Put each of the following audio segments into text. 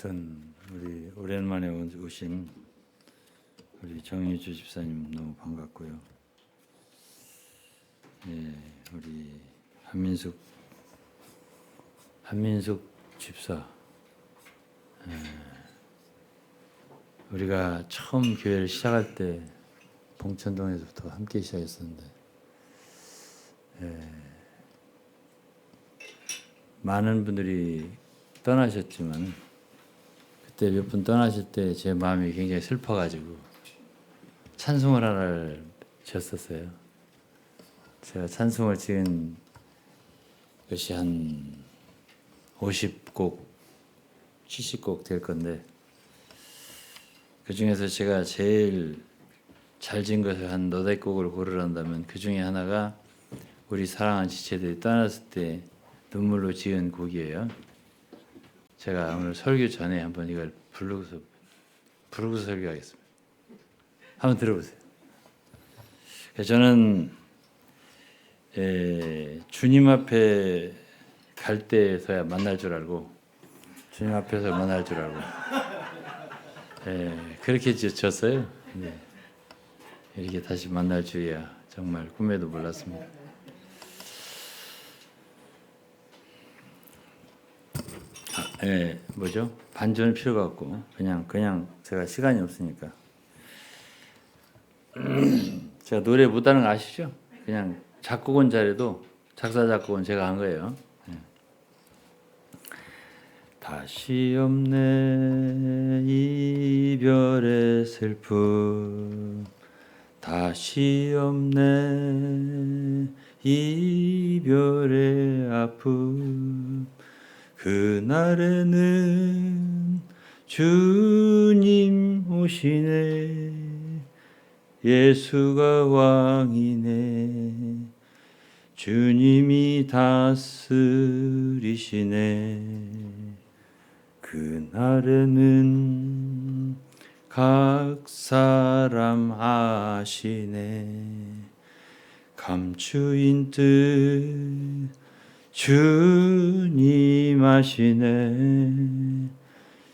우리 오랜만에 오신 우리 정유주 집사님 너무 반갑고요. 우리 한민숙 집사, 우리가 처음 교회를 시작할 때 봉천동에서부터 함께 시작했었는데, 많은 분들이 떠나셨지만 그때 몇 분 떠나실 때 제 마음이 굉장히 슬퍼가지고 찬송을 하나를 지었었어요. 제가 찬송을 지은 것이 한 50곡, 70곡 될 건데, 그 중에서 제가 제일 잘 지은 것을 한 너댓 곡을 고르란다면 그 중에 하나가 우리 사랑하는 지체들이 떠났을 때 눈물로 지은 곡이에요. 제가 오늘 설교 전에 한번 이걸 부르고서 설교하겠습니다. 한번 들어보세요. 저는 주님 앞에 갈 때서야 만날 줄 알고, 주님 앞에서 만날 줄 알고, 그렇게 지었어요. 이렇게 다시 만날 줄이야 정말 꿈에도 몰랐습니다. 뭐죠? 반전은 필요가 없고 그냥 제가 시간이 없으니까 제가 노래 못하는 거 아시죠? 그냥 작곡은 잘해도 작사 작곡은 제가 한 거예요. 다시 없네 이별의 슬픔, 다시 없네 이별의 아픔, 그날에는 주님 오시네, 예수가 왕이네, 주님이 다스리시네. 그날에는 각 사람 아시네, 감추인 뜻 주님 아시네,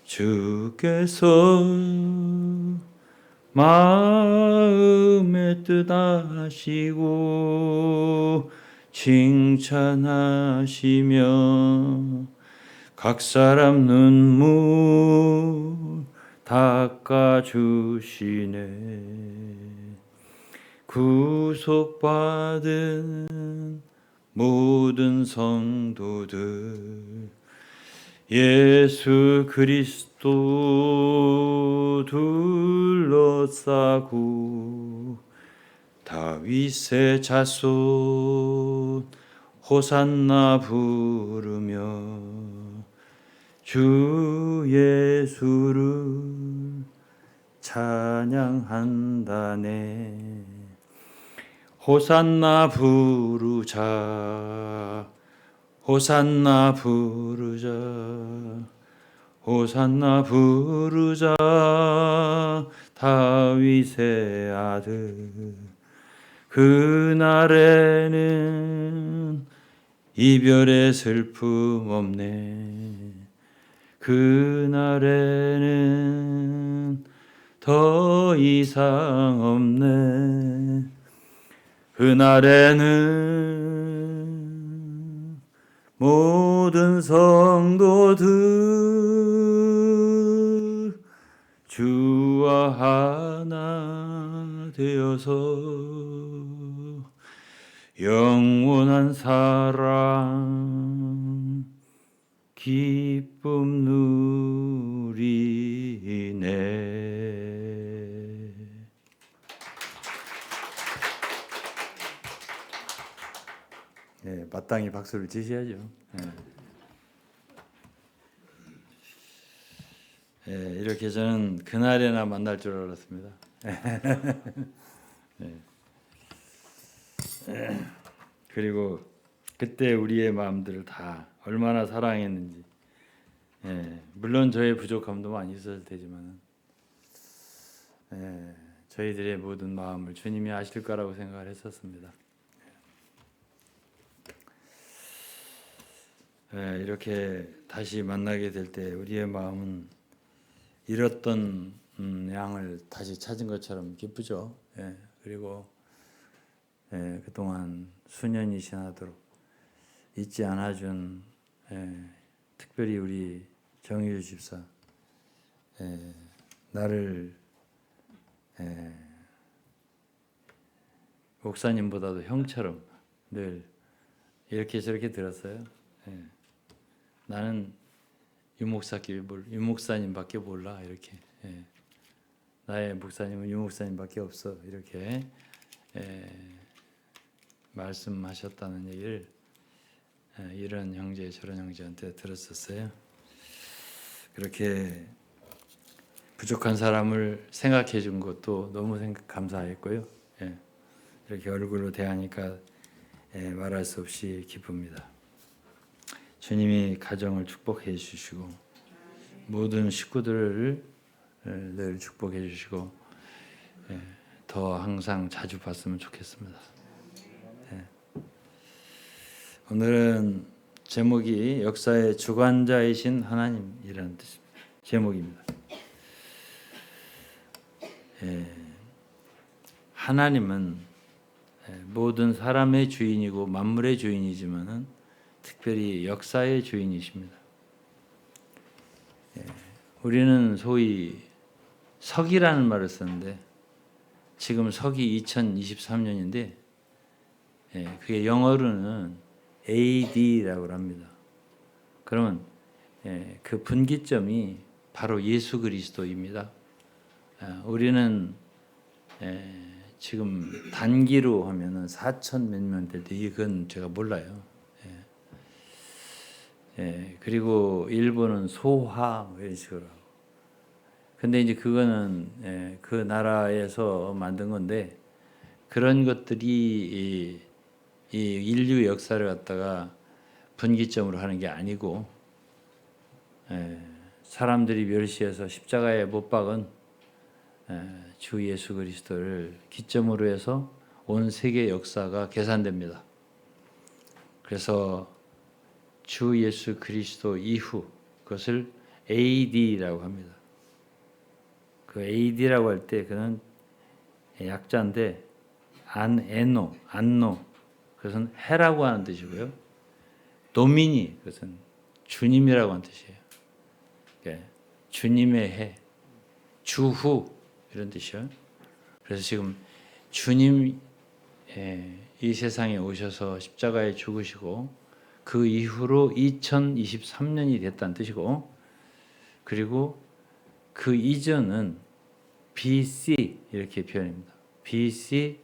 주께서 마음의 뜻 아시고 칭찬하시며 각 사람 눈물 닦아주시네. 구속받은 모든 성도들 예수 그리스도 둘러싸고 다윗의 자손 호산나 부르며 주 예수를 찬양한다네. 호산나 부르자, 호산나 부르자, 호산나 부르자, 다윗의 아들. 그날에는 이별의 슬픔 없네, 그날에는 더 이상 없네, 그날에는 모든 성도들 주와 하나 되어서 영원한 사랑 기쁨 누리네. 마땅히 박수를 치셔야죠. 이렇게 저는 그날에나 만날 줄 알았습니다. 그리고 그때 우리의 마음들을 다 얼마나 사랑했는지, 물론 저의 부족함도 많이 있었을 테지만 저희들의 모든 마음을 주님이 아실 거라고 생각을 했었습니다. 이렇게 다시 만나게 될 때 우리의 마음은 잃었던 양을 다시 찾은 것처럼 기쁘죠. 예, 그리고 그동안 수년이 지나도록 잊지 않아준 특별히 우리 정유 집사 나를 목사님보다도 형처럼 늘 이렇게 저렇게 들었어요. 나는 유목사님밖에 몰라 이렇게. 나의 목사님은 유목사님밖에 없어 이렇게 말씀하셨다는 얘기를 이런 형제 저런 형제한테 들었었어요. 그렇게 부족한 사람을 생각해 준 것도 너무 감사했고요. 이렇게 얼굴로 대하니까 말할 수 없이 기쁩니다. 주님이 가정을 축복해 주시고 모든 식구들을 늘 축복해 주시고 더 항상 자주 봤으면 좋겠습니다. 오늘은 제목이 역사의 주관자이신 하나님이라는 뜻입니다. 제목입니다. 하나님은 모든 사람의 주인이고 만물의 주인이지만은 특별히 역사의 주인이십니다. 우리는 소위 서기라는 말을 쓰는데 지금 서기 2023년인데 그게 영어로는 AD라고 합니다. 그러면 그 분기점이 바로 예수 그리스도입니다. 우리는 지금 단기로 하면은 4천 몇 명 될 때 이건 제가 몰라요. 그리고 일본은 소화 이런 식으로 하고. 근데 이제 그거는 그 나라에서 만든 건데 그런 것들이 이 인류 역사를 갖다가 분기점으로 하는 게 아니고 사람들이 멸시해서 십자가에 못 박은 주 예수 그리스도를 기점으로 해서 온 세계 역사가 계산됩니다. 그래서 주 예수 그리스도 이후 그것을 AD라고 합니다. 그 AD라고 할 때 그는 약자인데 안노 그것은 해라고 하는 뜻이고요. 도미니 그것은 주님이라고 하는 뜻이에요. 주님의 해, 주후 이런 뜻이요. 그래서 지금 주님 이 세상에 오셔서 십자가에 죽으시고 그 이후로 2023년이 됐다는 뜻이고 그리고 그 이전은 BC 이렇게 표현합니다. BC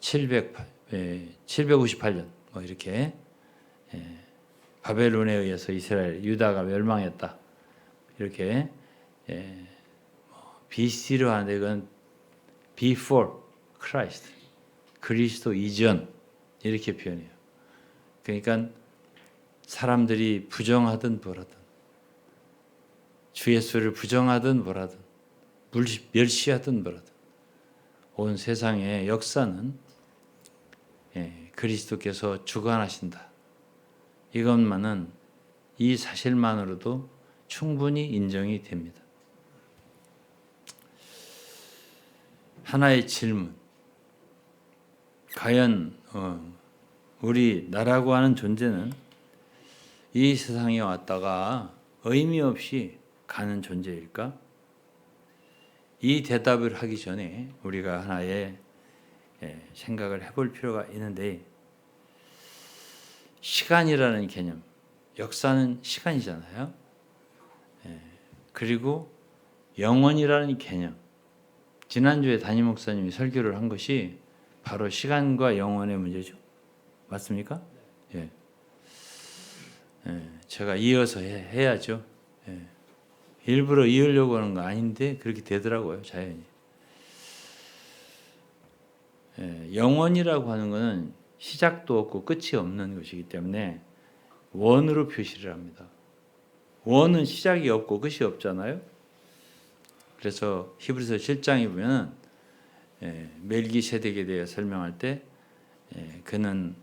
758년 이렇게 바벨론에 의해서 이스라엘 유다가 멸망했다. 이렇게 BC로 하는데 이건 before Christ 그리스도 이전 이렇게 표현해요. 그러니까 사람들이 부정하든 뭐라든 주 예수를 부정하든 뭐라든 멸시하든 뭐라든 온 세상의 역사는 그리스도께서 주관하신다. 이것만은 이 사실만으로도 충분히 인정이 됩니다. 하나의 질문. 과연 우리 나라고 하는 존재는 이 세상에 왔다가 의미 없이 가는 존재일까? 이 대답을 하기 전에 우리가 하나의 생각을 해볼 필요가 있는데 시간이라는 개념, 역사는 시간이잖아요. 그리고 영원이라는 개념, 지난주에 담임 목사님이 설교를 한 것이 바로 시간과 영원의 문제죠. 맞습니까? 예. 제가 이어서 해야죠. 일부러 이으려고 하는 거 아닌데 그렇게 되더라고요, 자연히. 영원이라고 하는 것은 시작도 없고 끝이 없는 것이기 때문에 원으로 표시를 합니다. 원은 시작이 없고 끝이 없잖아요. 그래서 히브리서 7장에 보면 멜기세덱에 대해 설명할 때 그는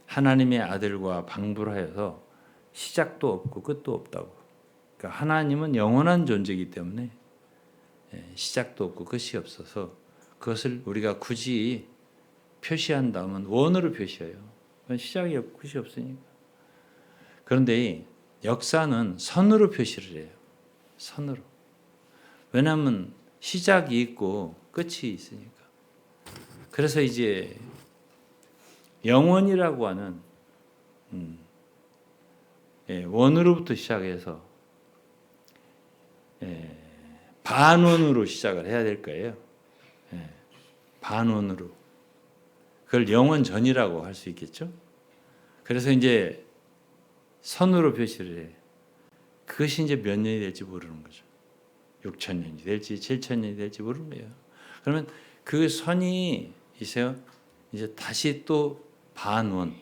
하나님의 아들과 방불하여서 시작도 없고 끝도 없다고. 그러니까 하나님은 영원한 존재이기 때문에 시작도 없고 끝이 없어서 그것을 우리가 굳이 표시한다면 원으로 표시해요. 시작이 없고 끝이 없으니까. 그런데 역사는 선으로 표시를 해요. 선으로. 왜냐하면 시작이 있고 끝이 있으니까. 그래서 이제 영원이라고 하는 원으로부터 시작해서 반원으로 시작을 해야 될 거예요. 반원으로. 그걸 영원전이라고 할 수 있겠죠. 그래서 이제 선으로 표시를 해. 그것이 이제 몇 년이 될지 모르는 거죠. 6,000년이 될지 7,000년이 될지 모르는 거예요. 그러면 그 선이 이제 다시 또 반원.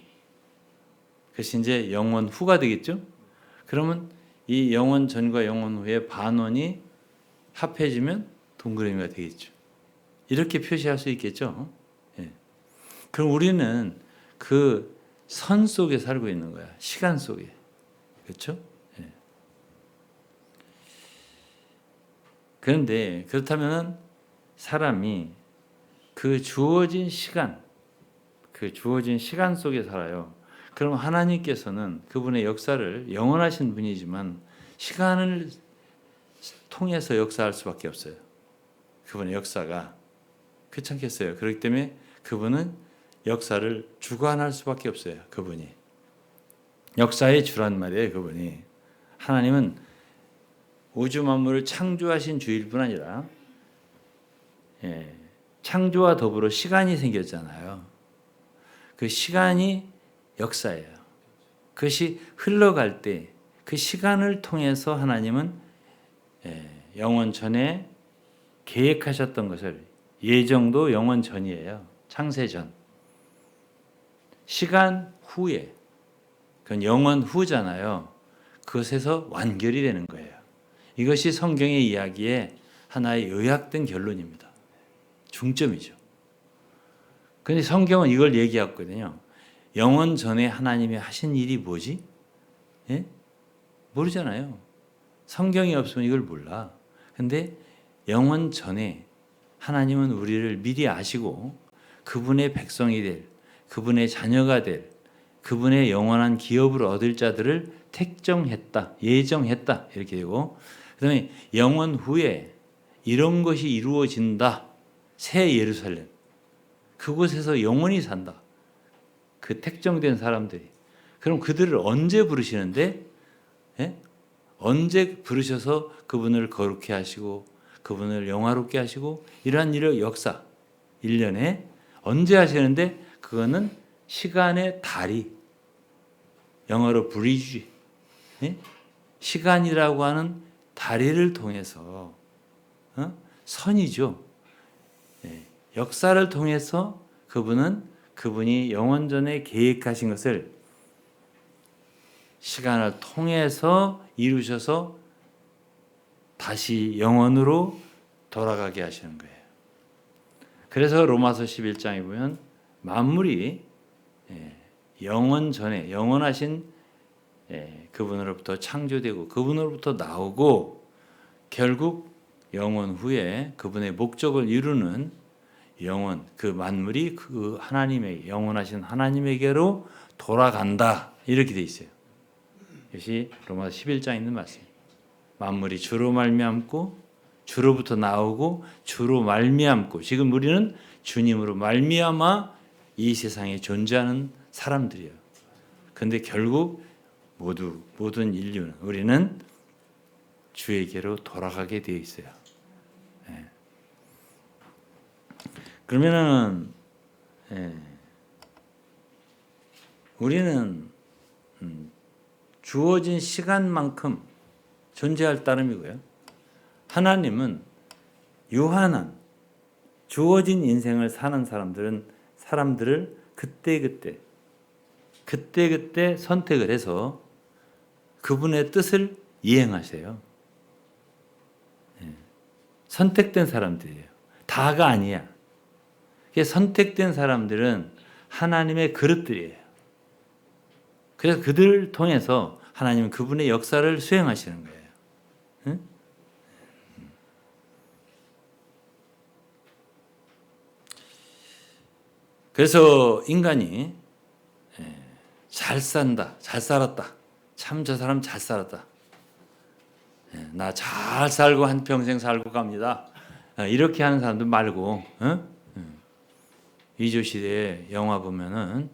그것이 이제 영원 후가 되겠죠. 그러면 이 영원 전과 영원 후의 반원이 합해지면 동그라미가 되겠죠. 이렇게 표시할 수 있겠죠. 그럼 우리는 그 선 속에 살고 있는 거야. 시간 속에. 그렇죠? 그런데 그렇다면 사람이 그 주어진 시간 속에 살아요. 그럼 하나님께서는 그분의 역사를 영원하신 분이지만 시간을 통해서 역사할 수밖에 없어요. 그분의 역사가. 그렇지 않겠어요? 그렇기 때문에 그분은 역사를 주관할 수밖에 없어요. 그분이. 역사의 주란 말이에요. 그분이. 하나님은 우주 만물을 창조하신 주일 뿐 아니라 창조와 더불어 시간이 생겼잖아요. 그 시간이 역사예요. 그것이 흘러갈 때 그 시간을 통해서 하나님은 영원 전에 계획하셨던 것을 예정도 영원 전이에요. 창세 전. 시간 후에 그건 영원 후잖아요. 그것에서 완결이 되는 거예요. 이것이 성경의 이야기의 하나의 요약된 결론입니다. 중점이죠. 그런데 성경은 이걸 얘기하거든요. 영원 전에 하나님이 하신 일이 뭐지? 모르잖아요. 성경이 없으면 이걸 몰라. 근데 영원 전에 하나님은 우리를 미리 아시고 그분의 백성이 될, 그분의 자녀가 될, 그분의 영원한 기업을 얻을 자들을 택정했다, 예정했다 이렇게 되고 그다음에 영원 후에 이런 것이 이루어진다. 새 예루살렘. 그곳에서 영원히 산다. 그 택정된 사람들이. 그럼 그들을 언제 부르시는데? 언제 부르셔서 그분을 거룩해 하시고 그분을 영화롭게 하시고 이러한 일을 역사 1년에 언제 하시는데 그거는 시간의 다리 영어로 브리지 시간이라고 하는 다리를 통해서 선이죠. 역사를 통해서 그분이 영원전에 계획하신 것을 시간을 통해서 이루셔서 다시 영원으로 돌아가게 하시는 거예요. 그래서 로마서 11장에 보면 만물이 영원 전에 영원하신 그분으로부터 창조되고 그분으로부터 나오고 결국 영원 후에 그분의 목적을 이루는 영원 그 만물이 그 하나님의 영원하신 하나님에게로 돌아간다 이렇게 돼 있어요. 이것이 로마서 11장에 있는 말씀입니다. 만물이 주로 말미암고 주로부터 나오고 주로 말미암고 지금 우리는 주님으로 말미암아 이 세상에 존재하는 사람들이에요. 그런데 결국 모든 인류는 우리는 주에게로 돌아가게 되어 있어요. 그러면은 우리는 주어진 시간만큼 존재할 따름이고요. 하나님은 유한한 주어진 인생을 사는 사람들을 그때 선택을 해서 그분의 뜻을 이행하세요. 선택된 사람들이에요. 다가 아니야. 선택된 사람들은 하나님의 그릇들이에요. 그래서 그들을 통해서 하나님은 그분의 역사를 수행하시는 거예요. 응? 그래서 인간이 잘 산다, 잘 살았다. 참 저 사람 잘 살았다. 나 잘 살고 한 평생 살고 갑니다. 이렇게 하는 사람들 말고 이조 시대의 영화 보면은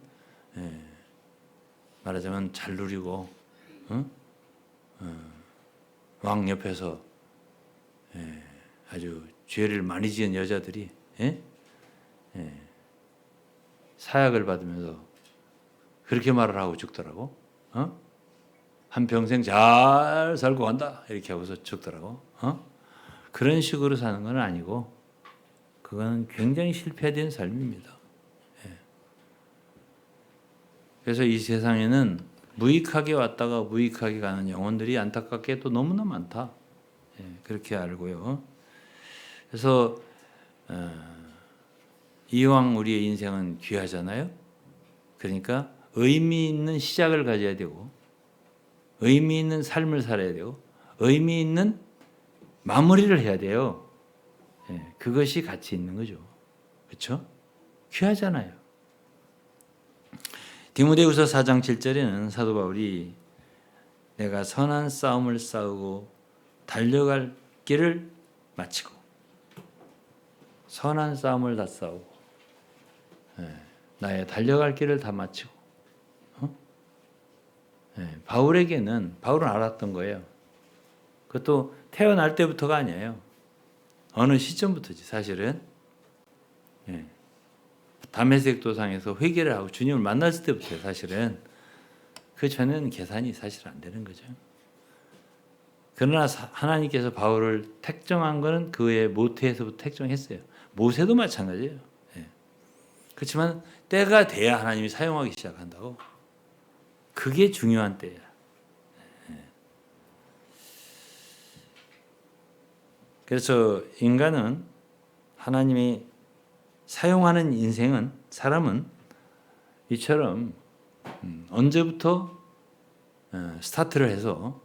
말하자면 잘 누리고 왕 옆에서 아주 죄를 많이 지은 여자들이 사약을 받으면서 그렇게 말을 하고 죽더라고. 한 평생 잘 살고 간다 이렇게 하고서 죽더라고. 그런 식으로 사는 건 아니고 그건 굉장히 실패된 삶입니다. 그래서 이 세상에는 무익하게 왔다가 무익하게 가는 영혼들이 안타깝게도 너무나 많다. 그렇게 알고요. 그래서 이왕 우리의 인생은 귀하잖아요. 그러니까 의미 있는 시작을 가져야 되고 의미 있는 삶을 살아야 되고 의미 있는 마무리를 해야 돼요. 그것이 가치 있는 거죠. 그렇죠? 귀하잖아요. 디모데후서 4장 7절에는 사도 바울이 내가 선한 싸움을 싸우고 달려갈 길을 마치고 선한 싸움을 다 싸우고 나의 달려갈 길을 다 마치고 바울은 알았던 거예요. 그것도 태어날 때부터가 아니에요. 어느 시점부터지 사실은. 다메섹 도상에서 회개를 하고 주님을 만났을 때부터 사실은 그 전에는 계산이 사실 안 되는 거죠. 그러나 하나님께서 바울을 택정한 것은 그의 모태에서부터 택정했어요. 모세도 마찬가지예요. 그렇지만 때가 돼야 하나님이 사용하기 시작한다고. 그게 중요한 때야. 그래서 인간은 하나님이 사용하는 인생은 사람은 이처럼 언제부터 스타트를 해서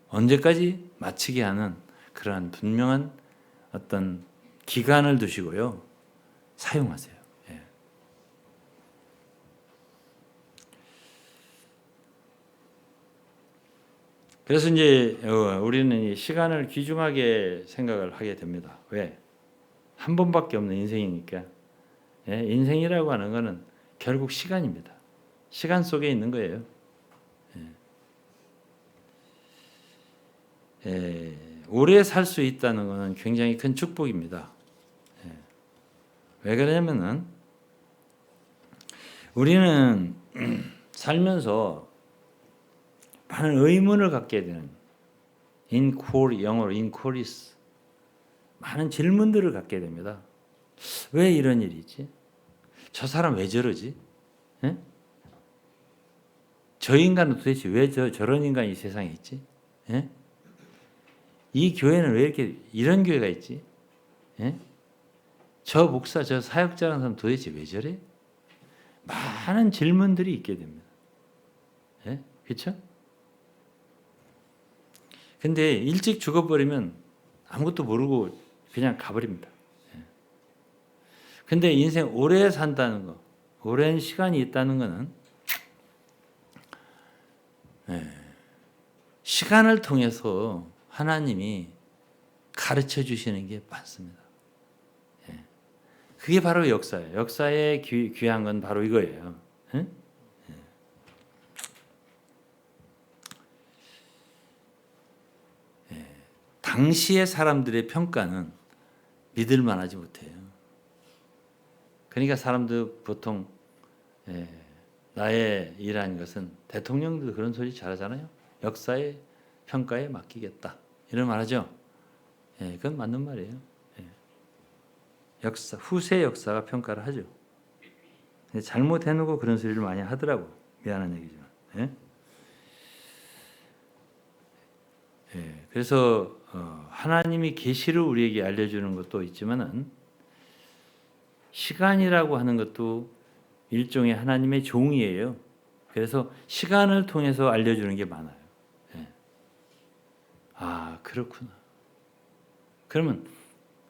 언제까지 마치게 하는 그러한 분명한 어떤 기간을 두시고요. 사용하세요. 그래서 이제 우리는 이 시간을 귀중하게 생각을 하게 됩니다. 왜? 한 번밖에 없는 인생이니까. 인생이라고 하는 것은 결국 시간입니다. 시간 속에 있는 거예요. 오래 살 수 있다는 것은 굉장히 큰 축복입니다. 왜 그러냐면은 우리는 살면서 많은 의문을 갖게 되는 영어로 inquiries 많은 질문들을 갖게 됩니다. 왜 이런 일이 있지? 저 사람 왜 저러지? 저 인간은 도대체 왜 저런 인간이 이 세상에 있지? 이 교회는 왜 이렇게 이런 교회가 있지? 저 목사, 저 사역자라는 사람 도대체 왜 저래? 많은 질문들이 있게 됩니다. 그렇죠? 근데 일찍 죽어버리면 아무것도 모르고 그냥 가버립니다. 근데 인생 오래 산다는 거, 오랜 시간이 있다는 것은 시간을 통해서 하나님이 가르쳐 주시는 게 많습니다. 그게 바로 역사예요. 역사의 귀한 건 바로 이거예요. 당시의 사람들의 평가는 믿을 만하지 못해요. 그러니까 사람들 보통 나의 일하는 것은 대통령도 그런 소리 잘하잖아요. 역사의 평가에 맡기겠다. 이런 말하죠. 그건 맞는 말이에요. 역사, 후세 역사가 평가를 하죠. 잘못해놓고 그런 소리를 많이 하더라고. 미안한 얘기지만. 그래서 하나님이 계시를 우리에게 알려주는 것도 있지만은 시간이라고 하는 것도 일종의 하나님의 종이에요. 그래서 시간을 통해서 알려주는 게 많아요. 아, 그렇구나. 그러면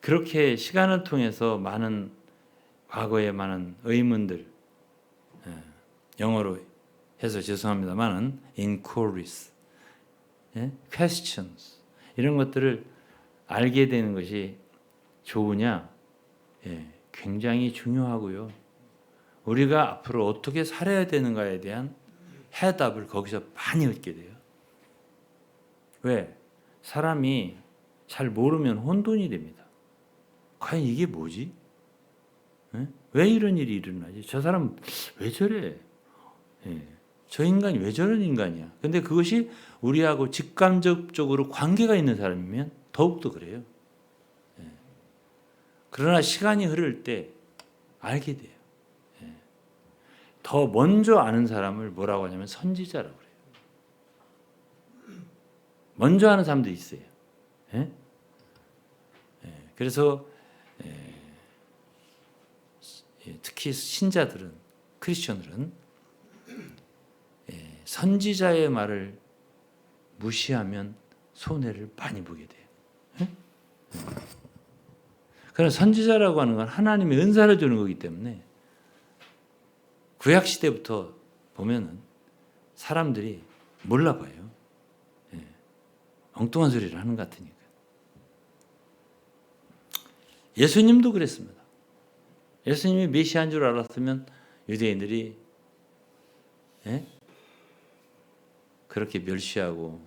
그렇게 시간을 통해서 많은 과거의 많은 의문들, 영어로 해서 죄송합니다만은 inquiries, questions 이런 것들을 알게 되는 것이 좋으냐? 굉장히 중요하고요. 우리가 앞으로 어떻게 살아야 되는가에 대한 해답을 거기서 많이 얻게 돼요. 왜? 사람이 잘 모르면 혼돈이 됩니다. 과연 이게 뭐지? 왜 이런 일이 일어나지? 저 사람 왜 저래? 저 인간이 왜 저런 인간이야? 근데 그것이 우리하고 직간접적으로 관계가 있는 사람이면 더욱더 그래요. 그러나 시간이 흐를 때 알게 돼요. 더 먼저 아는 사람을 뭐라고 하냐면 선지자라고 그래요. 먼저 아는 사람도 있어요. 그래서 특히 신자들은, 크리스천들은 선지자의 말을 무시하면 손해를 많이 보게 돼요. 그러나 선지자라고 하는 건 하나님의 은사를 주는 거기 때문에 구약 시대부터 보면은 사람들이 몰라봐요. 엉뚱한 소리를 하는 것 같으니까. 예수님도 그랬습니다. 예수님이 메시아인 줄 알았으면 유대인들이 그렇게 멸시하고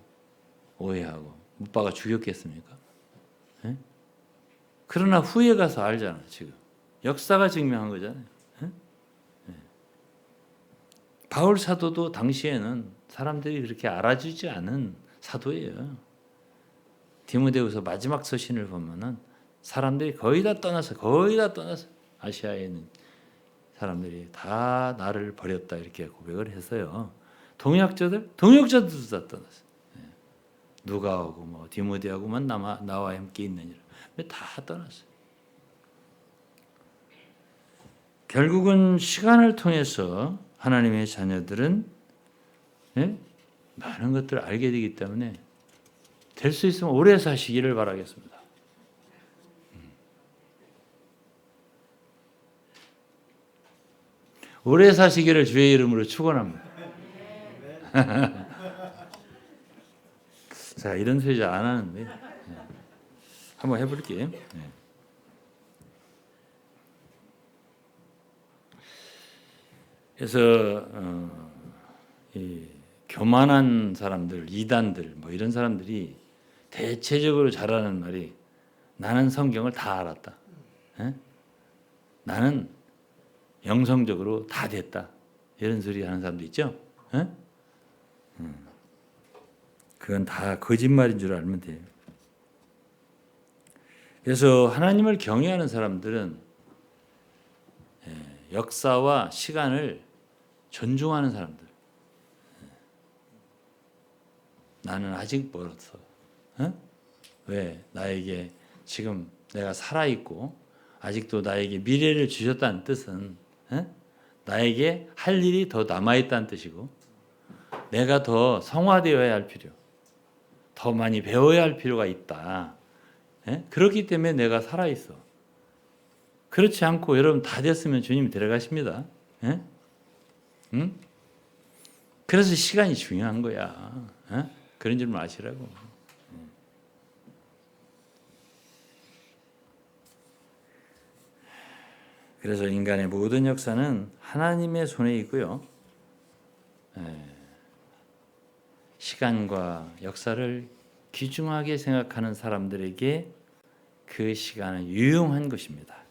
오해하고 못 박아 죽였겠습니까? 그러나 후에 가서 알잖아요. 지금 역사가 증명한 거잖아요. 바울 사도도 당시에는 사람들이 그렇게 알아주지 않은 사도예요. 디모데후서 마지막 서신을 보면은 사람들이 거의 다 떠나서 아시아에 있는 사람들이 다 나를 버렸다 이렇게 고백을 했어요. 동역자들도 다 떠났어요. 누가하고 뭐 디모데하고만 나와 함께 있느니라. 다 떠났어요. 결국은 시간을 통해서 하나님의 자녀들은 많은 것들을 알게 되기 때문에 될 수 있으면 오래 사시기를 바라겠습니다. 오래 사시기를 주의 이름으로 축원합니다. 자, 이런 소리 잘 안 하는데 한번 해볼게요. 그래서 이 교만한 사람들, 이단들 뭐 이런 사람들이 대체적으로 잘하는 말이 나는 성경을 다 알았다. 나는 영성적으로 다 됐다. 이런 소리 하는 사람도 있죠. 그건 다 거짓말인 줄 알면 돼요. 그래서 하나님을 경외하는 사람들은 역사와 시간을 존중하는 사람들. 나는 아직 멀었어. 왜? 나에게 지금 내가 살아있고 아직도 나에게 미래를 주셨다는 뜻은 나에게 할 일이 더 남아있다는 뜻이고 내가 더 성화되어야 할 필요, 더 많이 배워야 할 필요가 있다. 그렇기 때문에 내가 살아있어. 그렇지 않고 여러분 다 됐으면 주님이 데려가십니다. 응? 그래서 시간이 중요한 거야. 그런 줄 아시라고. 그래서 인간의 모든 역사는 하나님의 손에 있고요. 시간과 역사를 귀중하게 생각하는 사람들에게 그 시간은 유용한 것입니다.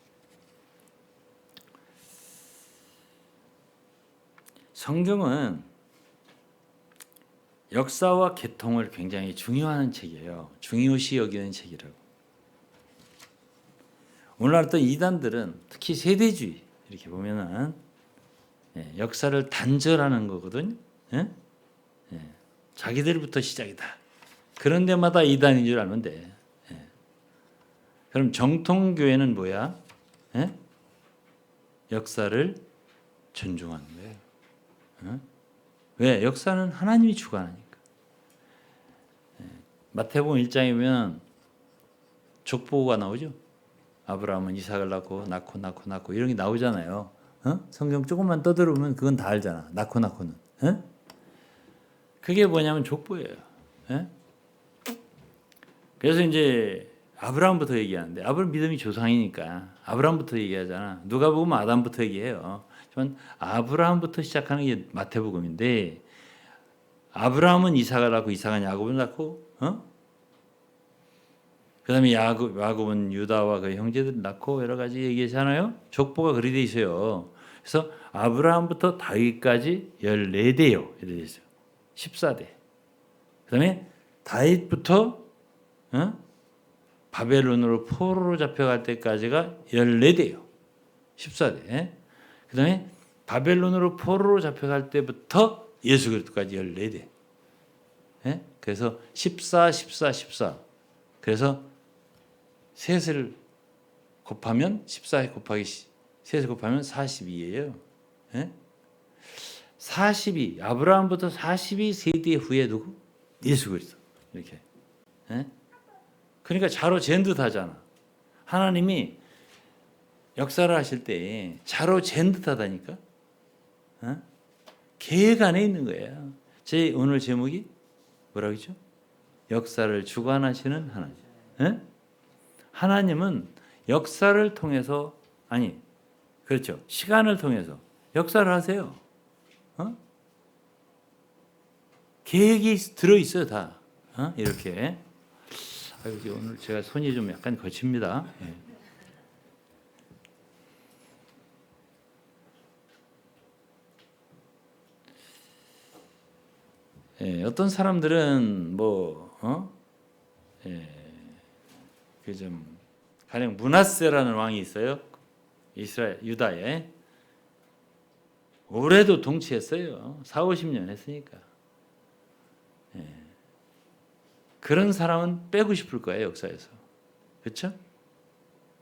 성경은 역사와 개통을 굉장히 중요한 책이에요. 중요시 여기는 책이라고. 오늘날 또 이단들은 특히 세대주의 이렇게 보면은 역사를 단절하는 거거든요. 자기들부터 시작이다. 그런 데마다 이단인 줄 알면 돼. 그럼 정통교회는 뭐야? 역사를 존중하는 거예요. 왜? 역사는 하나님이 주관하니까. 마태복음 1장에 보면 족보가 나오죠. 아브라함은 이삭을 낳고 이런 게 나오잖아요. 성경 조금만 떠들어보면 그건 다 알잖아. 낳고는. 그게 뭐냐면 족보예요. 그래서 이제 아브라함부터 얘기하는데 아브라함 믿음이 조상이니까 아브라함부터 얘기하잖아. 누가 보면 아담부터 얘기해요. 하지만 아브라함부터 시작하는 게 마태복음인데 아브라함은 이삭을 낳고 이삭은 야곱을 낳고 그다음에 야곱은 유다와 그 형제들을 낳고 여러 가지 얘기하잖아요. 족보가 그리 돼 있어요. 그래서 아브라함부터 다윗까지 14대요. 이렇게 돼 있어요. 14대. 그다음에 다윗부터 바벨론으로 포로로 잡혀갈 때까지가 14대요. 14대. 그다음에 바벨론으로 포로로 잡혀갈 때부터 예수 그리스도까지 14대. 그래서 14. 그래서 셋을 곱하면 14 곱하기 셋을 곱하면 42예요. 42 아브라함부터 42세대 후에 누구? 예수 그리스도. 이렇게. 그러니까 자로 잰 듯하잖아. 하나님이 역사를 하실 때 자로 잰 듯하다니까. 계획 안에 있는 거예요. 제 오늘 제목이 뭐라고 했죠? 역사를 주관하시는 하나님. 하나님은 역사를 통해서 그렇죠. 시간을 통해서 역사를 하세요. 계획이 들어 있어요, 다. 이렇게. 아이고, 오늘 제가 손이 좀 약간 거칩니다. 어떤 사람들은 좀 가령 므낫세라는 왕이 있어요. 이스라엘 유다에 올해도 통치했어요. 40-50년 했으니까. 그런 사람은 빼고 싶을 거예요, 역사에서. 그렇죠?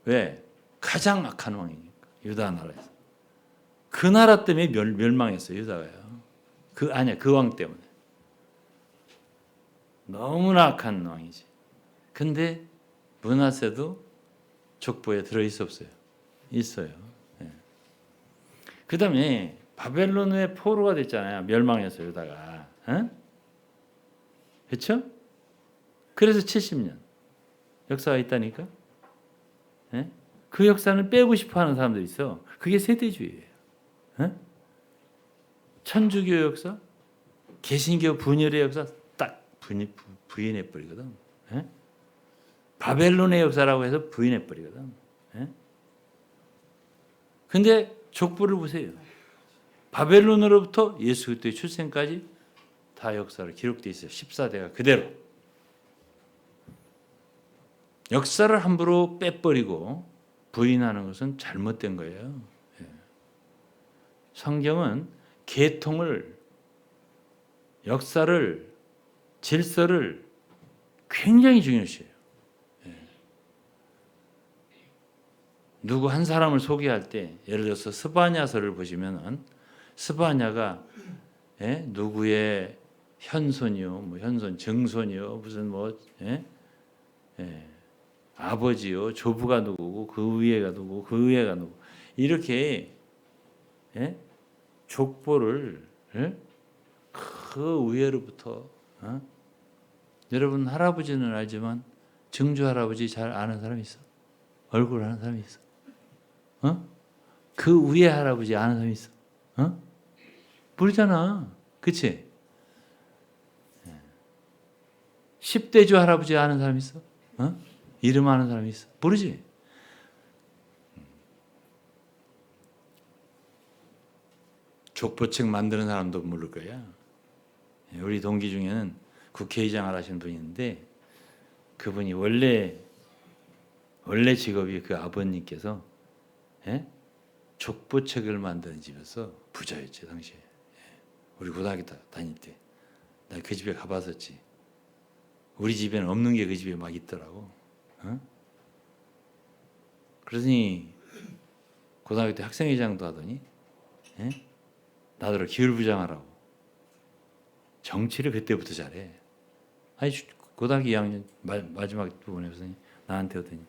왜? 가장 악한 왕이니까. 유다 나라에서. 그 나라 때문에 멸망했어요, 유다가요. 그 왕 때문에. 너무나 악한 왕이지. 근데 므낫세도 족보에 들어 있었어요. 있어요. 그다음에 바벨론의 포로가 됐잖아요. 멸망했어요, 유다가. 그렇죠? 그래서 70년 역사가 있다니까. 그 역사는 빼고 싶어하는 사람들이 있어. 그게 세대주의예요. 천주교 역사, 개신교 분열의 역사 딱 부인해 버리거든. 바벨론의 역사라고 해서 부인해 버리거든. 근데 족보를 보세요. 바벨론으로부터 예수 그리스도의 출생까지 다 역사로 기록되어 있어요. 14대가 그대로. 역사를 함부로 빼버리고 부인하는 것은 잘못된 거예요. 성경은 계통을, 역사를, 질서를 굉장히 중요시해요. 누구 한 사람을 소개할 때 예를 들어서 스바냐서를 보시면은 스바냐가 누구의 현손이요, 현손, 증손이요, 무슨 아버지요, 조부가 누구고 그 위에가 누구고 그 위에가 누구 이렇게 족보를 그 위에로부터 여러분 할아버지는 알지만 증조 할아버지 잘 아는 사람이 있어? 얼굴 아는 사람이 있어? 그 위에 할아버지 아는 사람이 있어? 모르잖아. 그치? 10대주 할아버지 아는 사람이 있어? 이름 아는 사람이 있어? 모르지? 족보책 만드는 사람도 모를 거야. 우리 동기 중에는 국회의장을 하시는 분이 있는데 그분이 원래 직업이 그 아버님께서 족보책을 만드는 집에서 부자였지 당시에. 우리 고등학교 다닐 때 나 그 집에 가봤었지. 우리 집에는 없는 게 그 집에 막 있더라고. 그러더니 고등학교 때 학생회장도 하더니 나더러 기울부장하라고. 정치를 그때부터 잘해. 아니 고등학교 2학년 마지막 부분에 선생님 나한테 오더니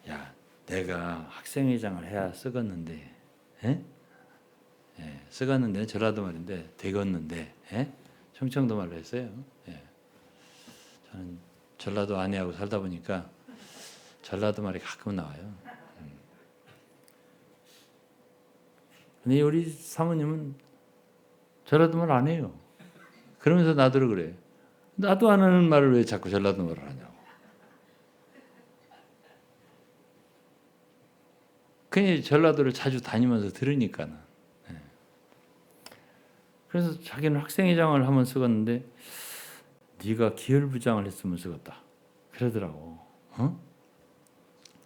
야 내가 학생회장을 해야 쓰겄는데 예? 예, 쓰겄는데 전라도 말인데 되겠는데 예? 충청도 말로 했어요. 예. 저는 전라도 아내하고 살다 보니까 전라도 말이 가끔 나와요. 근데 우리 사모님은 전라도 말 안 해요. 그러면서 나더러 그래. 나도 안 하는 말을 왜 자꾸 전라도 말을 하냐고. 그냥 전라도를 자주 다니면서 들으니까는. 예. 그래서 자기는 학생회장을 한번 쓰겄는데 네가 기혈부장을 했으면 쓰겄다. 그러더라고. 어?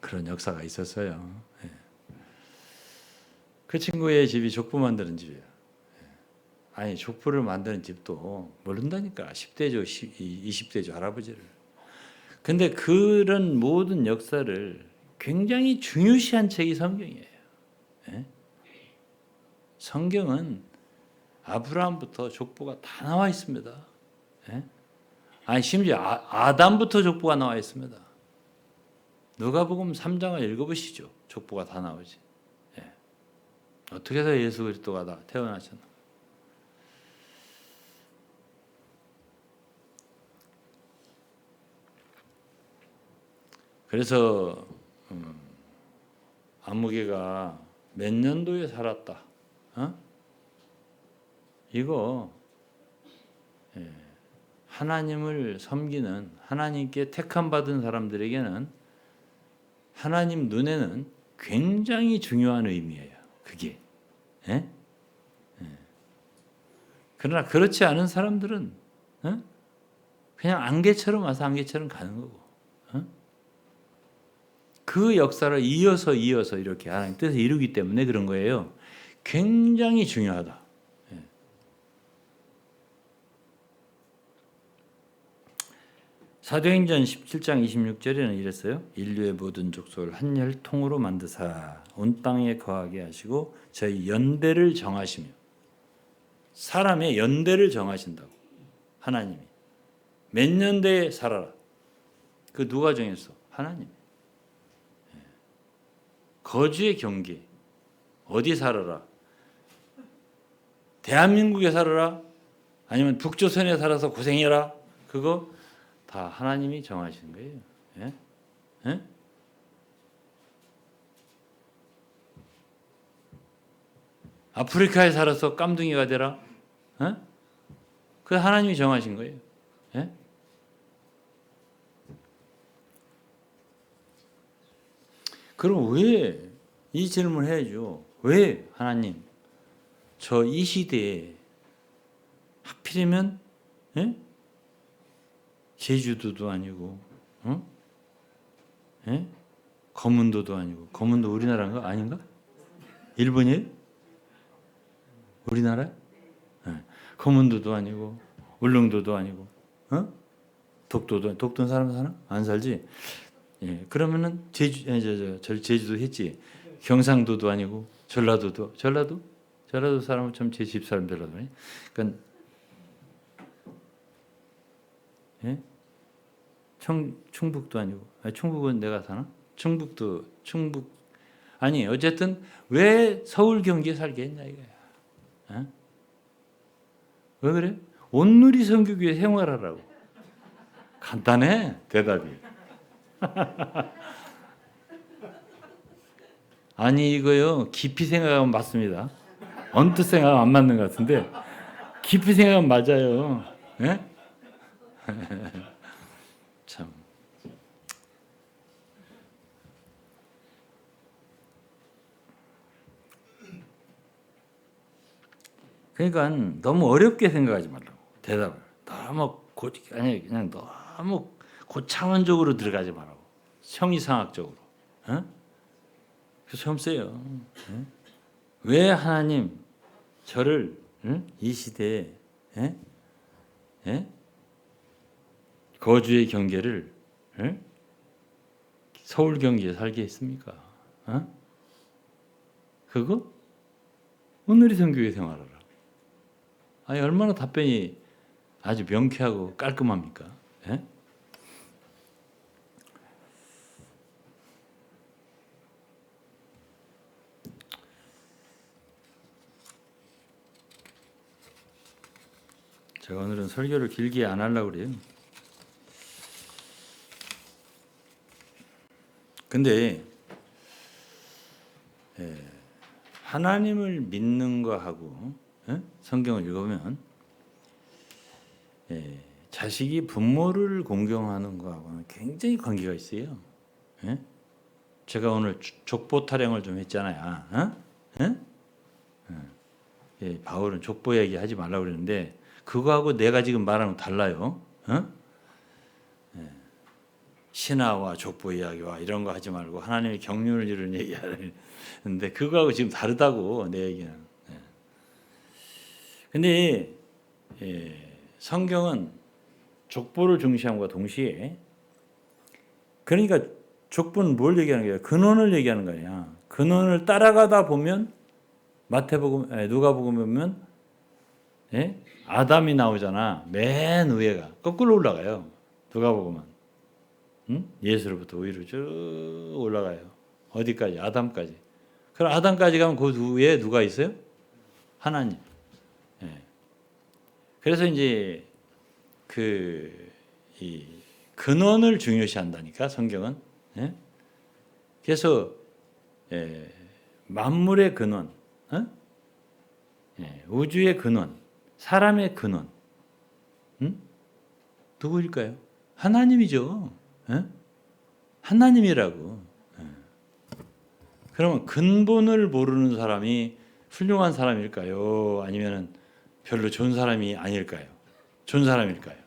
그런 역사가 있었어요. 예. 그 친구의 집이 족보 만드는 집이에요. 아니 족보를 만드는 집도 모른다니까. 10대죠, 20대죠 할아버지를. 근데 그런 모든 역사를 굉장히 중요시한 책이 성경이에요. 예? 성경은 아브라함부터 족보가 다 나와 있습니다. 예? 아니 심지어 아담부터 족보가 나와 있습니다. 누가복음 3장을 읽어보시죠. 족보가 다 나오지. 예. 어떻게 해서 예수 그리스도가 다 태어나셨나? 그래서 아무개가 몇 년도에 살았다. 어? 이거 하나님을 섬기는 하나님께 택함 받은 사람들에게는 하나님 눈에는 굉장히 중요한 의미예요. 그게. 예? 예. 그러나 그렇지 않은 사람들은 그냥 안개처럼 와서 안개처럼 가는 거고. 그 역사를 이어서 이렇게 하나님 뜻을 이루기 때문에 그런 거예요. 굉장히 중요하다. 사도행전 17장 26절에는 이랬어요. 인류의 모든 족속을 한 혈통으로 만드사 온 땅에 거하게 하시고 저희 연대를 정하시며 사람의 연대를 정하신다고 하나님이 몇 년대에 살아라. 그 누가 정했어? 하나님. 거주의 경계 어디 살아라? 대한민국에 살아라? 아니면 북조선에 살아서 고생해라? 그거 다 하나님이 정하신 거예요. 예? 예? 아프리카에 살아서 깜둥이가 되라? 예? 그 하나님이 정하신 거예요. 예? 그럼 왜 이 질문을 해야죠. 왜 하나님 저 이 시대에 하필이면 예? 제주도도 아니고 예? 거문도도 아니고 거문도 우리나라인가? 아닌가? 일본이에요? 우리나라? 예. 거문도도 아니고 울릉도도 아니고 독도는 사람 사나? 안 살지? 예. 그러면은 제주도 했지. 경상도도 아니고 전라도 사람은 좀 제 집 사람 별로더니. 그러니까 예? 충북도 아니고 충북은 내가 사나? 충북 아니 어쨌든 왜 서울 경기에 살게 했냐 이거야. 예? 왜 그래? 온누리 선교교회 생활하라고. 간단해 대답이. 아니 이거요 깊이 생각하면 맞습니다. 언뜻 생각하면 안 맞는 것 같은데 깊이 생각하면 맞아요. 예? 참. 그러니까 너무 어렵게 생각하지 말라고 대답을. 너무 아니 그냥 너무 고차원적으로 들어가지 말라고. 형이상학적으로. 어? 그래서 처음 써요. 왜 하나님 저를 이 시대에 거주의 경계를 서울 경기에 살게 했습니까? 그거? 오늘의 선교회 생활하라. 아니 얼마나 답변이 아주 명쾌하고 깔끔합니까? 예? 제가 오늘은 설교를 길게 안 하려고 그래요. 근데 하나님을 믿는 거하고 성경을 읽으면 자식이 부모를 공경하는 거하고는 굉장히 관계가 있어요. 제가 오늘 족보 타령을 좀 했잖아요. 바울은 족보 얘기하지 말라고 그랬는데 그거하고 내가 지금 말하는 거 달라요. 신화와 족보 이야기와 이런 거 하지 말고 하나님의 경륜을 이루는 얘기하는데 그거하고 지금 다르다고 내 얘기는. 근데 성경은 족보를 중시함과 동시에 그러니까 족보는 뭘 얘기하는 거야? 근원을 얘기하는 거야. 근원을 따라가다 보면 마태복음, 누가복음 보면 아담이 나오잖아. 맨 위에가 거꾸로 올라가요. 누가복음은 예수로부터 위로 쭉 올라가요. 어디까지? 아담까지. 그럼 아담까지 가면 그 위에 누가 있어요? 하나님. 그래서 이제 이 근원을 중요시한다니까 성경은. 그래서 만물의 근원, 우주의 근원, 사람의 근원, 누구일까요? 하나님이죠. 하나님이라고. 그러면 근본을 모르는 사람이 훌륭한 사람일까요? 아니면 별로 좋은 사람이 아닐까요? 좋은 사람일까요?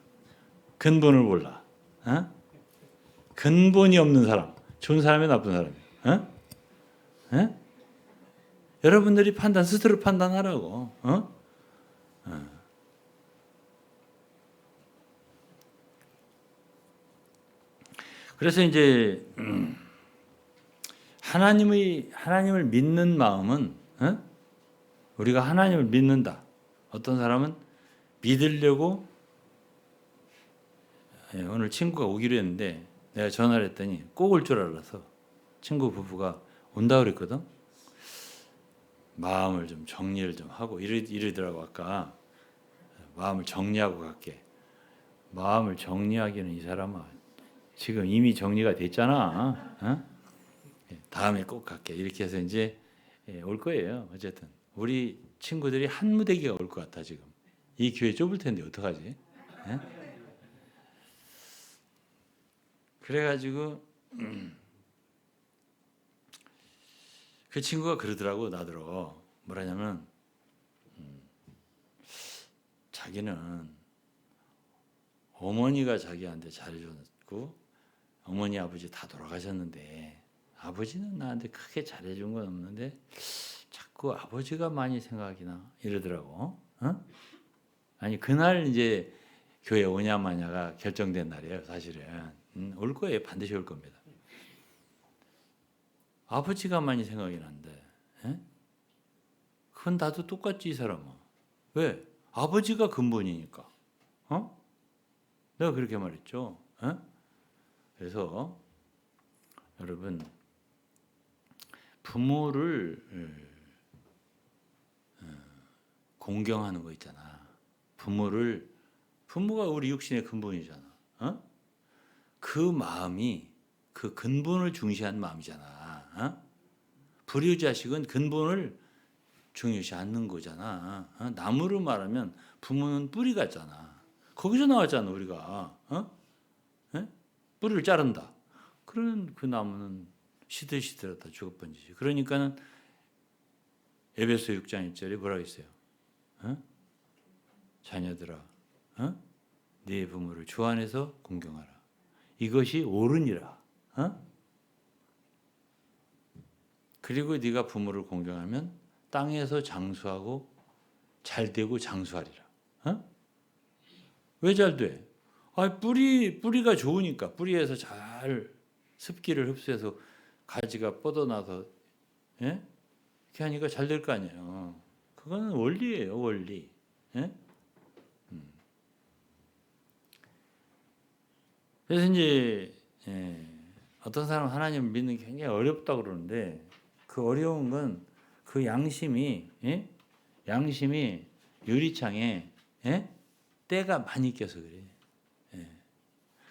근본을 몰라. 근본이 없는 사람, 좋은 사람이 나쁜 사람이에요. 여러분들이 스스로 판단하라고. 그래서 이제 하나님을 믿는 마음은 우리가 하나님을 믿는다. 어떤 사람은 믿으려고 오늘 친구가 오기로 했는데 내가 전화를 했더니 꼭 올 줄 알아서 친구 부부가 온다 그랬거든. 마음을 좀 정리를 좀 하고 이러더라고. 아까 마음을 정리하고 갈게. 마음을 정리하기는 이 사람아 지금 이미 정리가 됐잖아. 다음에 꼭 갈게. 이렇게 해서 이제 올 거예요. 어쨌든 우리 친구들이 한 무대기가 올 것 같아 지금. 이 교회 좁을 텐데 어떡하지? 그래가지고 그 친구가 그러더라고 나더러. 뭐라냐면 자기는 어머니가 자기한테 잘해줬고 어머니 아버지 다 돌아가셨는데 아버지는 나한테 크게 잘해준 건 없는데 자꾸 아버지가 많이 생각이 나 이러더라고. 아니 그날 이제 교회 오냐 마냐가 결정된 날이에요. 사실은 올 거예요. 반드시 올 겁니다. 아버지가 많이 생각이 난대. 그건 나도 똑같지 이 사람은. 왜? 아버지가 근본이니까. 내가 그렇게 말했죠. 그래서 여러분 부모를 공경하는 거 있잖아. 부모가 우리 육신의 근본이잖아. 그 마음이 그 근본을 중시한 마음이잖아. 불효자식은 근본을 중요시 않는 거잖아. 나무로 말하면 부모는 뿌리 같잖아. 거기서 나왔잖아 우리가. 뿌리를 자른다. 그런 그 나무는 시들시들하다 죽어번지지. 그러니까는 에베소 6장 1절에 뭐라고 했어요? 자녀들아, 네 부모를 주 안에서 공경하라. 이것이 옳으니라. 그리고 네가 부모를 공경하면 땅에서 장수하고 잘되고 장수하리라. 왜 잘 돼? 뿌리가 좋으니까 뿌리에서 잘 습기를 흡수해서 가지가 뻗어나서 이렇게 하니까 잘 될 거 아니에요. 그거는 원리예요, 원리. 그래서 이제 어떤 사람은 하나님을 믿는 게 굉장히 어렵다고 그러는데 그 어려운 건 그 양심이 양심이 유리창에 때가 많이 껴서 그래.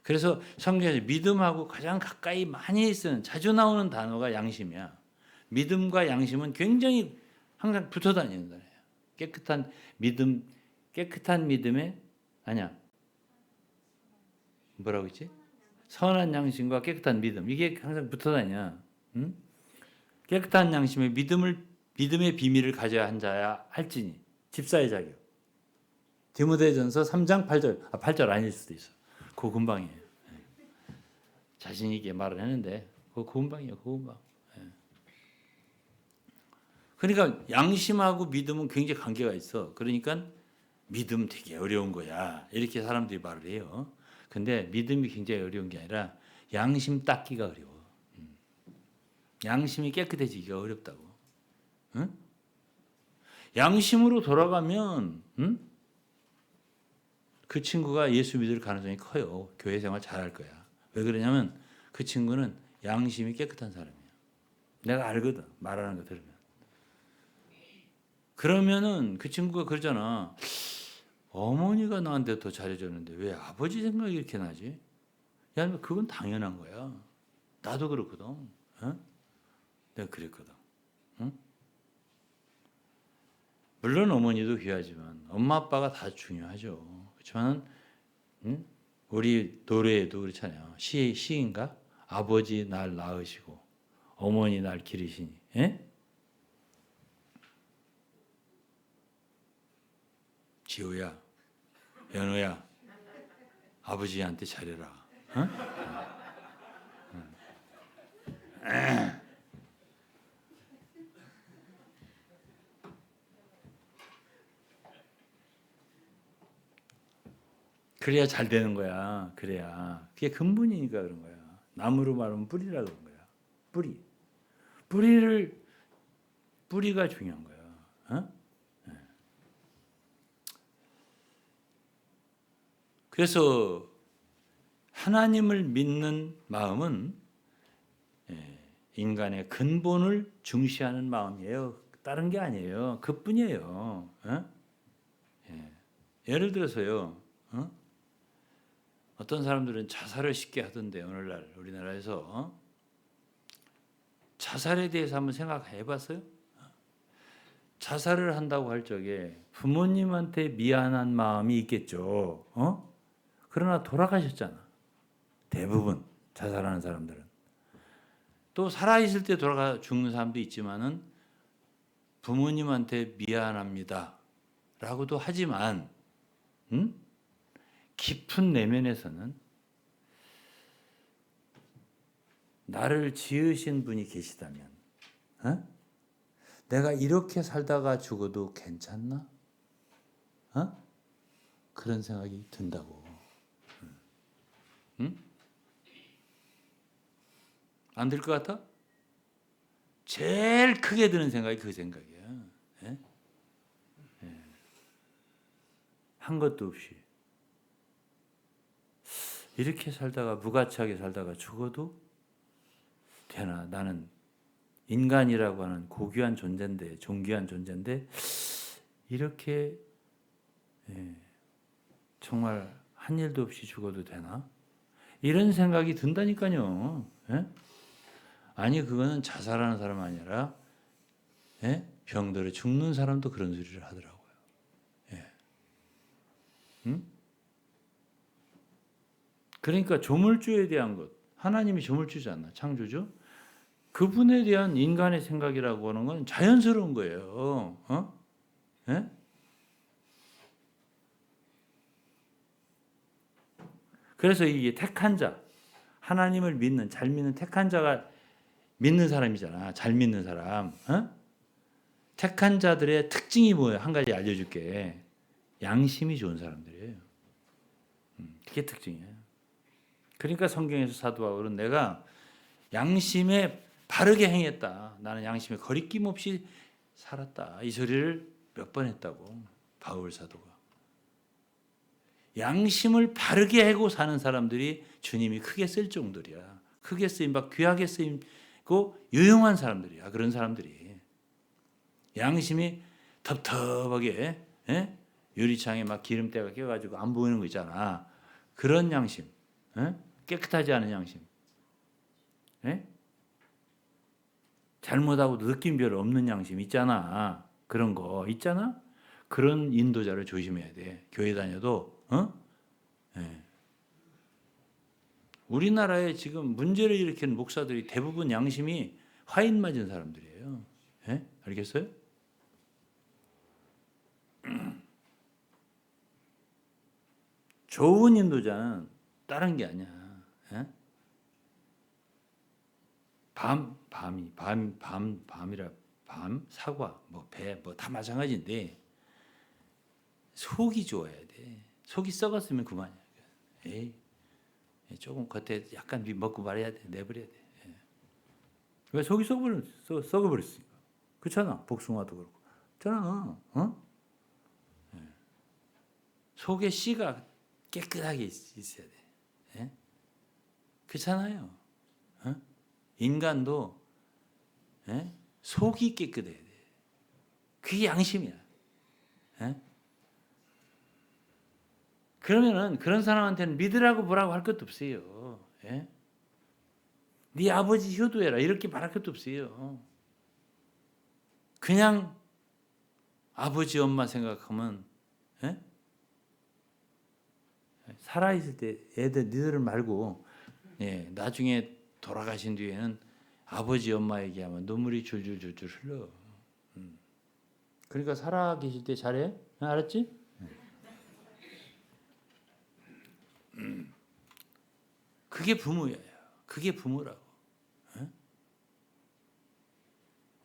그래서 성경에서 믿음하고 가장 가까이 많이 쓰는 자주 나오는 단어가 양심이야. 믿음과 양심은 굉장히 항상 붙어 다니는 거예요. 깨끗한 믿음, 깨끗한 믿음에 아니야. 뭐라고 했지? 선한 양심과 깨끗한 믿음. 이게 항상 붙어 다녀. 응? 깨끗한 양심에 믿음의 비밀을 가져야 한 자야 할지니. 집사의 자격. 디모데전서 3장 8절. 8절 아닐 수도 있어. 그 금방이에요. 자신 있게 말을 했는데 그 금방이에요. 그 금방. 그러니까 양심하고 믿음은 굉장히 관계가 있어. 그러니까 믿음 되게 어려운 거야. 이렇게 사람들이 말을 해요. 근데 믿음이 굉장히 어려운 게 아니라 양심 닦기가 어려워. 양심이 깨끗해지기가 어렵다고. 응? 양심으로 돌아가면 그 친구가 예수 믿을 가능성이 커요. 교회 생활 잘할 거야. 왜 그러냐면 그 친구는 양심이 깨끗한 사람이야. 내가 알거든. 말하는 거 들으면. 그러면은 그 친구가 그러잖아. 어머니가 나한테 더 잘해줬는데 왜 아버지 생각이 이렇게 나지? 야, 그건 당연한 거야. 나도 그렇거든. 어? 내가 그랬거든. 응? 물론 어머니도 귀하지만 엄마 아빠가 다 중요하죠. 그렇지만 우리 노래에도 그렇잖아요. 시인가? 아버지 날 낳으시고 어머니 날 기르시니. 예? 지호야, 연호야, 아버지한테 잘해라. 어? 그래야 잘 되는 거야. 그래야. 그게 근본이니까 그런 거야. 나무로 말하면 뿌리라 그런 거야. 뿌리. 뿌리가 중요한 거야. 어? 그래서 하나님을 믿는 마음은 인간의 근본을 중시하는 마음이에요. 다른 게 아니에요. 그뿐이에요. 예를 들어서요. 어떤 사람들은 자살을 쉽게 하던데 오늘날 우리나라에서 자살에 대해서 한번 생각해 봤어요? 자살을 한다고 할 적에 부모님한테 미안한 마음이 있겠죠. 그러나 돌아가셨잖아. 대부분 자살하는 사람들은. 또 살아있을 때 돌아가 죽는 사람도 있지만은 부모님한테 미안합니다. 라고도 하지만, 깊은 내면에서는 나를 지으신 분이 계시다면, 내가 이렇게 살다가 죽어도 괜찮나? 그런 생각이 든다고. 안 들 것 같아? 제일 크게 드는 생각이 그 생각이야. 예? 한 것도 없이. 이렇게 살다가 무가치하게 살다가 죽어도 되나? 나는 인간이라고 하는 고귀한 존재인데, 존귀한 존재인데 이렇게 정말 한 일도 없이 죽어도 되나? 이런 생각이 든다니까요. 아니 그거는 자살하는 사람 아니라 병들어 죽는 사람도 그런 소리를 하더라고요. 그러니까 조물주에 대한 것, 하나님이 조물주잖아, 창조주. 그분에 대한 인간의 생각이라고 하는 건 자연스러운 거예요. 그래서 이게 택한 자, 하나님을 믿는, 잘 믿는 택한 자가 믿는 사람이잖아. 잘 믿는 사람. 택한 자들의 특징이 뭐예요? 한 가지 알려줄게. 양심이 좋은 사람들이에요. 그게 특징이에요. 그러니까 성경에서 사도 바울은 내가 양심에 바르게 행했다. 나는 양심에 거리낌 없이 살았다. 이 소리를 몇 번 했다고. 바울 사도가. 양심을 바르게 하고 사는 사람들이 주님이 크게 쓸 정도리야. 크게 쓰임받 귀하게 쓰임고 유용한 사람들이야. 그런 사람들이. 양심이 텁텁하게 유리창에 막 기름때가 껴가지고 안 보이는 거 있잖아. 그런 양심. 깨끗하지 않은 양심. 잘못하고도 느낌 별로 없는 양심 있잖아. 그런 거 있잖아. 그런 인도자를 조심해야 돼. 교회 다녀도 우리나라에 지금 문제를 일으키는 목사들이 대부분 양심이 화인 맞은 사람들이에요. 알겠어요? 좋은 인도자는 다른 게 아니야. 밤이라 사과, 배, 다 마찬가지인데 속이 좋아야 돼. 속이 썩었으면 그만이야. 에이, 조금 겉에 약간 먹고 말아야 돼. 내버려야 돼. 왜 속이 썩어버렸으니까. 그렇잖아. 복숭아도 그렇고. 그렇잖아. 속에 씨가 깨끗하게 있어야 돼. 그렇잖아요. 인간도 속이 깨끗해야 돼. 그게 양심이야. 그러면은 그런 사람한테는 믿으라고 뭐라고 할 것도 없어요. 네 아버지 효도해라 이렇게 말할 것도 없어요. 그냥 아버지 엄마 생각하면 살아있을 때 니들을 말고 나중에 돌아가신 뒤에는 아버지 엄마 얘기하면 눈물이 줄줄줄줄 흘러. 그러니까 살아 계실 때 잘해. 알았지? 그게 부모예요. 그게 부모라고.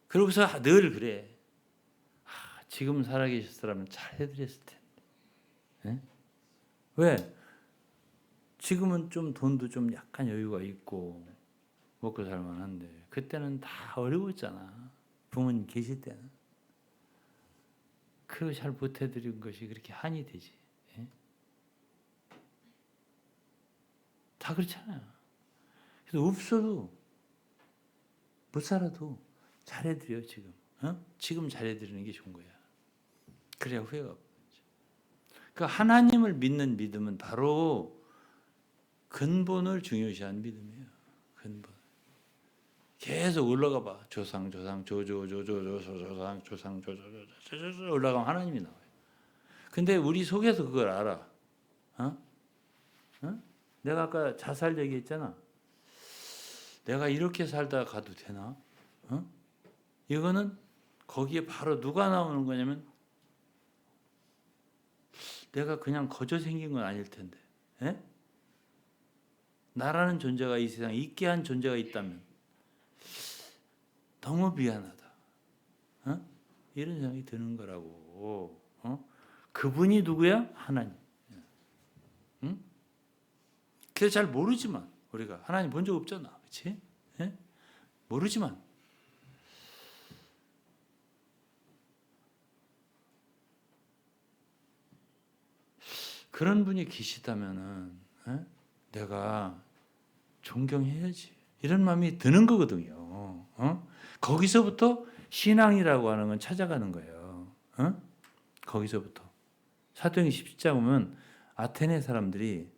그러고서 늘 그래. 지금 살아계셨더라면 잘 해드렸을 텐데. 왜? 지금은 좀 돈도 좀 약간 여유가 있고 먹고 살만한데 그때는 다 어려웠잖아. 부모님 계실 때는. 그거 잘 못해드린 것이 그렇게 한이 되지. 다 그렇잖아요. 그래서 없어도 못 살아도 잘해드려 지금. 지금 잘해드리는 게 좋은 거야. 그래야 후회가 없죠. 그 하나님을 믿는 믿음은 바로 근본을 중요시하는 믿음이에요. 근본. 계속 올라가 봐. 조상 올라가면 하나님이 나와요. 근데 우리 속에서 그걸 알아. 내가 아까 자살 얘기했잖아. 내가 이렇게 살다 가도 되나? 이거는 거기에 바로 누가 나오는 거냐면 내가 그냥 거저 생긴 건 아닐 텐데. 나라는 존재가 이 세상에 있게 한 존재가 있다면 너무 미안하다. 이런 생각이 드는 거라고. 그분이 누구야? 하나님. 그래서 잘 모르지만 우리가 하나님 본 적 없잖아. 그렇지? 모르지만 그런 분이 계시다면은 내가 존경해야지. 이런 마음이 드는 거거든요. 거기서부터 신앙이라고 하는 건 찾아가는 거예요. 거기서부터. 사도행전 17장 보면 아테네 사람들이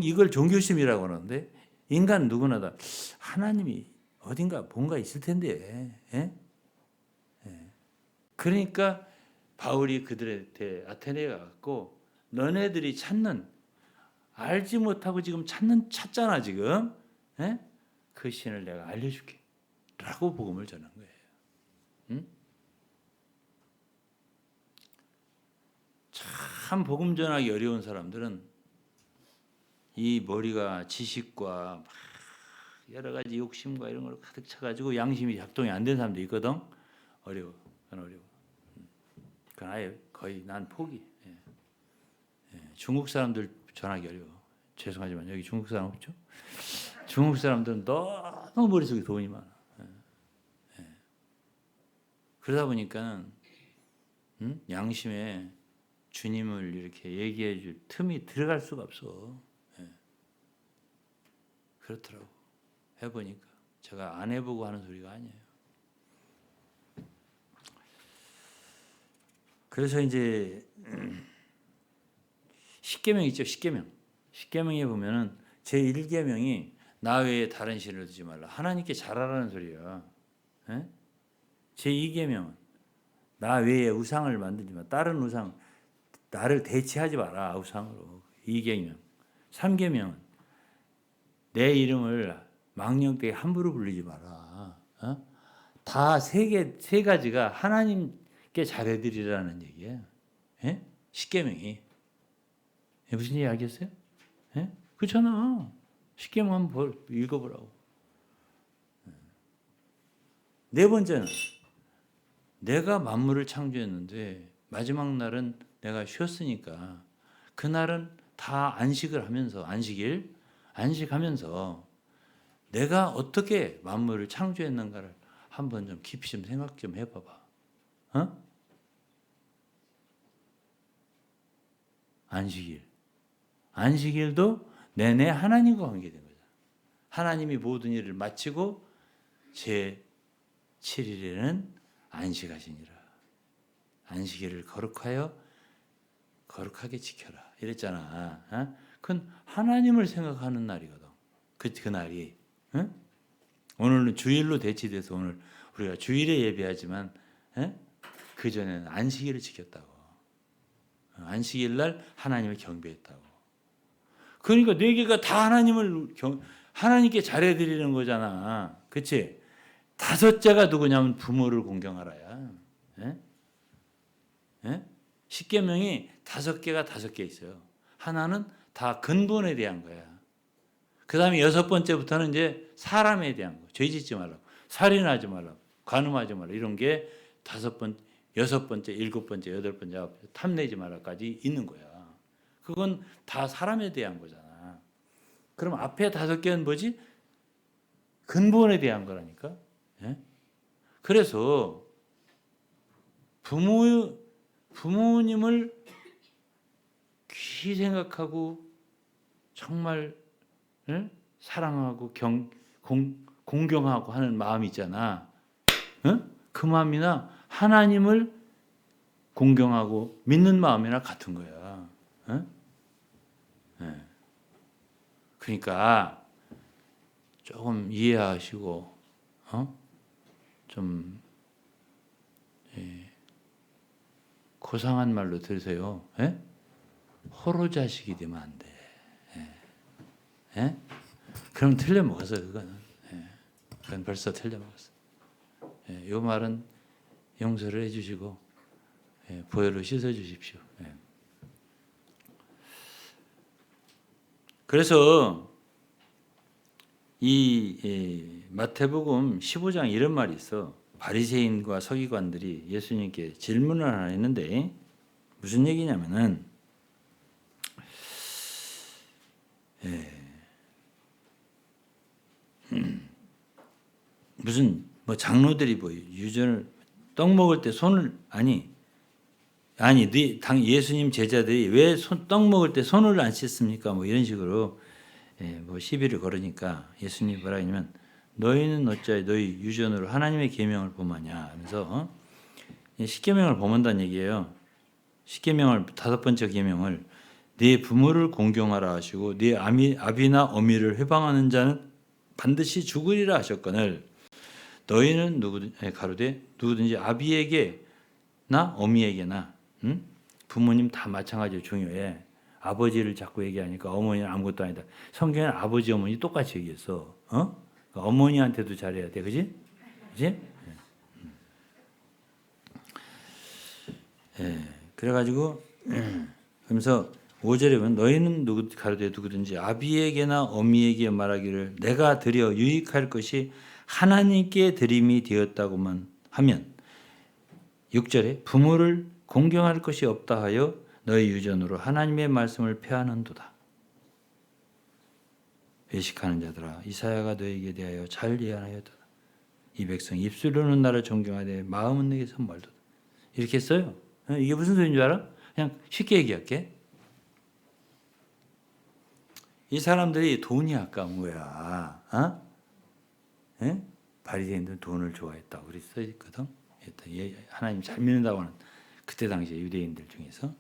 이걸 종교심이라고 하는데 인간 누구나 다 하나님이 어딘가 뭔가 있을 텐데. 그러니까 바울이 그들한테 아테네에 가고 너네들이 찾는 알지 못하고 지금 찾잖아 지금. 그 신을 내가 알려줄게. 라고 복음을 전한 거예요. 참 복음 전하기 어려운 사람들은 이 머리가 지식과 여러 가지 욕심과 이런 걸 가득 차가지고 양심이 작동이 안 된 사람도 있거든. 어려워. 그건 어려워. 그건 아예 거의 난 포기. 중국 사람들 전하기 어려워. 죄송하지만 여기 중국 사람 없죠? 중국 사람들은 너무 머릿속에 돈이 많아. 그러다 보니까 양심에 주님을 이렇게 얘기해 줄 틈이 들어갈 수가 없어. 예. 그렇더라고. 해보니까. 제가 안 해보고 하는 소리가 아니에요. 그래서 이제 십계명 있죠. 십계명에 보면은 제1계명이 나 외에 다른 신을 두지 말라. 하나님께 잘하라는 소리야. 예? 제2계명은 나 외에 우상을 만들지 마. 다른 우상 나를 대체하지 마라. 우상으로. 2계명. 3계명은 내 이름을 망령되게 함부로 부르지 마라. 어? 다 세 가지가 하나님께 잘해드리라는 얘기예요. 예? 십계명이. 무슨 얘기 알겠어요? 예? 그렇잖아. 십계명 한번 읽어보라고. 네 번째는 내가 만물을 창조했는데 마지막 날은 내가 쉬었으니까 그날은 다 안식을 하면서 안식하면서 내가 어떻게 만물을 창조했는가를 한번 좀 깊이 좀 생각 좀 해봐봐. 어? 안식일도 내내 하나님과 관계된 거잖아. 하나님이 모든 일을 마치고 제 7일에는 안식하시니라. 안식일을 거룩하게 지켜라. 이랬잖아. 어? 그건 하나님을 생각하는 날이거든. 그 날이. 어? 오늘은 주일로 대치돼서 오늘 우리가 주일에 예배하지만 그 전에는 안식일을 지켰다고. 안식일 날 하나님을 경배했다고. 그러니까 네 개가 다 하나님께 잘해드리는 거잖아. 그렇지? 다섯째가 누구냐면 부모를 공경하라야. 예? 예? 십계명이 5개가 5개 있어요. 하나는 다 근본에 대한 거야. 그 다음에 6번째부터는 이제 사람에 대한 거. 죄 짓지 말라고. 살인하지 말라고. 간음하지 말라고. 이런 게 5번째, 6번째, 7번째, 8번째, 탐내지 말라까지 있는 거야. 그건 다 사람에 대한 거잖아. 그럼 앞에 5개는 뭐지? 근본에 대한 거라니까. 예? 그래서 부모님을 귀히 생각하고 정말 사랑하고 공경하고 하는 마음이 있잖아. 그 마음이나 하나님을 공경하고 믿는 마음이나 같은 거야. 그러니까 조금 이해하시고 좀 고상한 말로 들으세요. 호로 자식이 되면 안 돼. 그럼 틀려먹었어 그거는. 그건 벌써 틀려먹었어. 이 말은 용서를 해주시고 보혈로 씻어주십시오. 그래서 이 마태복음 15장 이런 말이 있어. 바리새인과 서기관들이 예수님께 질문을 하나 했는데 무슨 얘기냐면은 무슨 뭐 장로들이 뭐 유전을 떡 먹을 때 손을 예수님 제자들이 왜 떡 먹을 때 손을 안 씻습니까? 뭐 이런 식으로 뭐 시비를 걸으니까 예수님이 뭐라 했냐면 너희는 어찌하여 너희 유전으로 하나님의 계명을 범하냐 하면서 십계명을 범한다는 얘기예요. 십계명을 5번째 계명을 네 부모를 공경하라 하시고 네 아비나 어미를 회방하는 자는 반드시 죽으리라 하셨거늘 너희는 가로되 누구든지 아비에게나 어미에게나 부모님 다 마찬가지로 중요해. 아버지를 자꾸 얘기하니까 어머니는 아무것도 아니다. 성경에는 아버지 어머니 똑같이 얘기했어. 그러니까 어머니한테도 잘해야 돼. 그지? 그지? 그래가지고 그러면서 5절에 보면 너희는 가로되 누구든지 아비에게나 어미에게 말하기를 내가 드려 유익할 것이 하나님께 드림이 되었다고만 하면 6절에 부모를 공경할 것이 없다 하여 너희 유전으로 하나님의 말씀을 폐하는도다. 외식하는 자들아 이사야가 너에게 대하여 잘 예언하였도다. 이 백성 입술로는 나를 존경하되 마음은 내게 선말도다. 이렇게 써요. 이게 무슨 소리인 줄 알아? 그냥 쉽게 얘기할게. 이 사람들이 돈이 아까운 거야. 어? 예? 바리새인들은 돈을 좋아했다고 그렇게 써 있거든. 하나님 잘 믿는다고 하는 그때 당시에 유대인들 중에서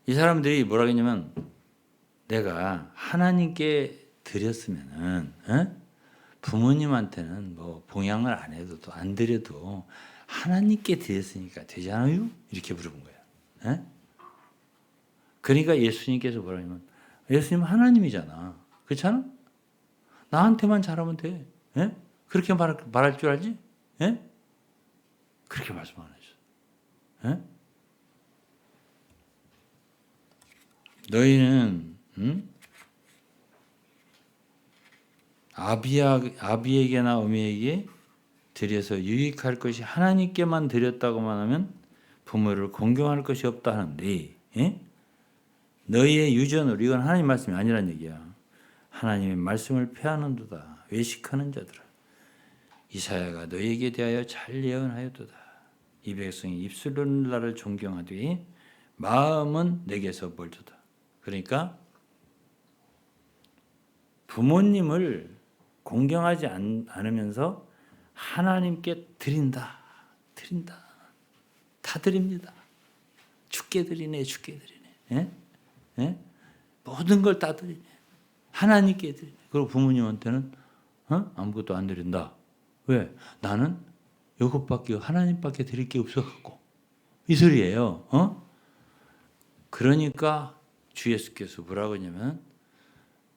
이 사람들이 뭐라 했냐면 내가 하나님께 드렸으면은 부모님한테는 뭐 봉양을 안 해도 안 드려도 하나님께 드렸으니까 되잖아요. 이렇게 물어본 거야. 그러니까 예수님께서 뭐라 하냐면 예수님은 하나님이잖아. 그렇잖아? 나한테만 잘하면 돼. 그렇게 말할 줄 알지? 그렇게 말씀 안 하셨어. 너희는 아비에게나 어미에게 드려서 유익할 것이 하나님께만 드렸다고만 하면 부모를 공경할 것이 없다 하는데 너희의 유전으로 이건 하나님 말씀이 아니란 얘기야. 하나님의 말씀을 폐하는도다. 외식하는 자들아. 이사야가 너희에게 대하여 잘 예언하였도다. 이 백성이 입술로는 나를 존경하되 마음은 내게서 멀도다. 그러니까 부모님을 공경하지 않으면서 하나님께 드린다. 다 드립니다. 죽게 드리네. 모든 걸 다 드리네. 하나님께 드리네. 그리고 부모님한테는 아무것도 안 드린다. 왜? 나는 이것밖에 하나님밖에 드릴 게 없어갖고 이 소리예요. 그러니까 주 예수께서 뭐라고 하냐면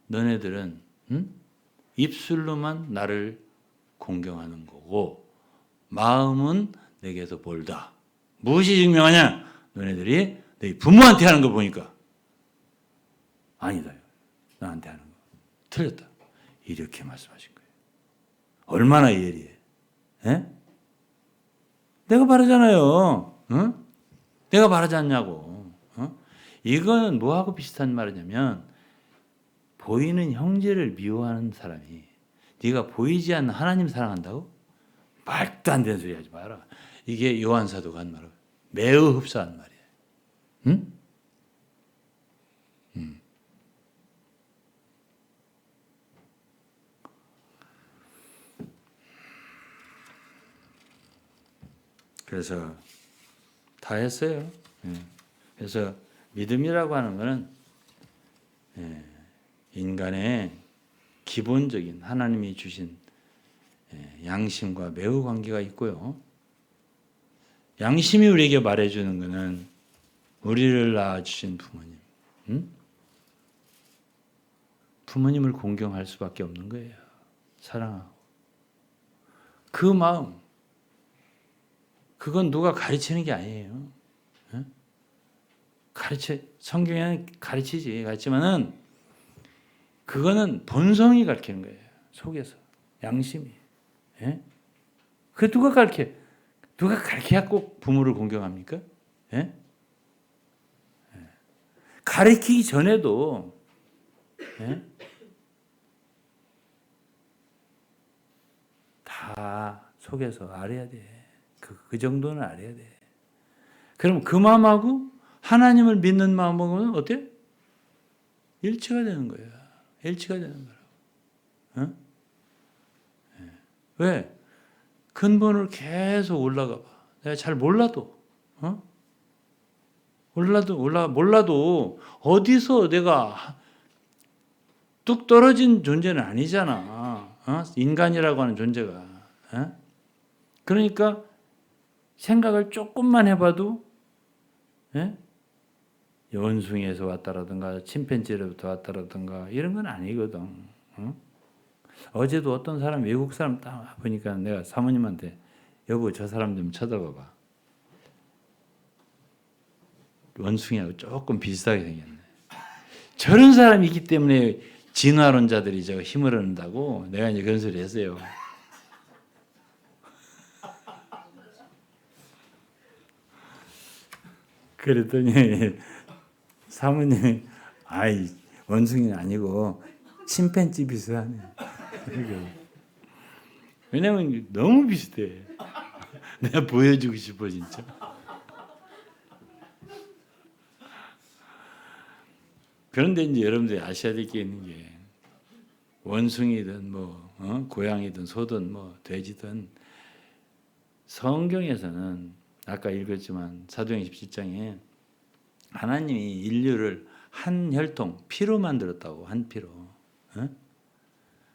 너네들은 입술로만 나를 공경하는 거고 마음은 내게서 멀다. 무엇이 증명하냐? 너희들이 너희 부모한테 하는 거 보니까 아니다. 나한테 하는 거 틀렸다. 이렇게 말씀하신 거예요. 얼마나 예리해. 내가 바르잖아요. 내가 바르지 않냐고. 이거는 뭐하고 비슷한 말이냐면 보이는 형제를 미워하는 사람이 네가 보이지 않는 하나님 사랑한다고? 말도 안 되는 소리 하지 마라. 이게 요한사도가 한 말이야. 매우 흡사한 말이에요. 응? 그래서 다 했어요. 그래서 믿음이라고 하는 것은 인간의 기본적인 하나님이 주신 양심과 매우 관계가 있고요. 양심이 우리에게 말해주는 것은 우리를 낳아주신 부모님, 부모님을 공경할 수밖에 없는 거예요. 사랑하고 그 마음, 그건 누가 가르치는 게 아니에요. 성경에는 가르치지만은 그거는 본성이 가르치는 거예요. 속에서 양심이. 그 누가 가르쳐? 누가 가르쳐야 꼭 부모를 공경합니까? 가르치기 전에도 다 속에서 알아야 돼. 그 정도는 알아야 돼. 그럼 그 마음하고 하나님을 믿는 마음하고는 어때? 일치가 되는 거야. 일치가 되는 거라고. 왜? 근본을 계속 올라가 봐. 내가 잘 몰라도, 몰라도 어디서 내가 뚝 떨어진 존재는 아니잖아. 인간이라고 하는 존재가. 그러니까 생각을 조금만 해봐도 원숭이에서 왔다라든가 침팬지로부터 왔다라든가 이런 건 아니거든. 어제도 어떤 사람 외국 사람 딱 보니까 내가 사모님한테 여보 저 사람 좀 쳐다봐봐. 원숭이하고 조금 비슷하게 생겼네. 저런 사람이 있기 때문에 진화론자들이 저 힘을 얻는다고 내가 이제 그런 소리 했어요. 그랬더니 사모님이 아이 원숭이는 아니고 침팬지 비슷하네. 왜냐면 너무 비슷해. 내가 보여주고 싶어 진짜. 그런데 이제 여러분들이 아셔야 될 게 있는 게 원숭이든 뭐 고양이든 소든 뭐 돼지든 성경에서는 아까 읽었지만 사도행전 17장에 하나님이 인류를 한 혈통 피로 만들었다고. 한 피로.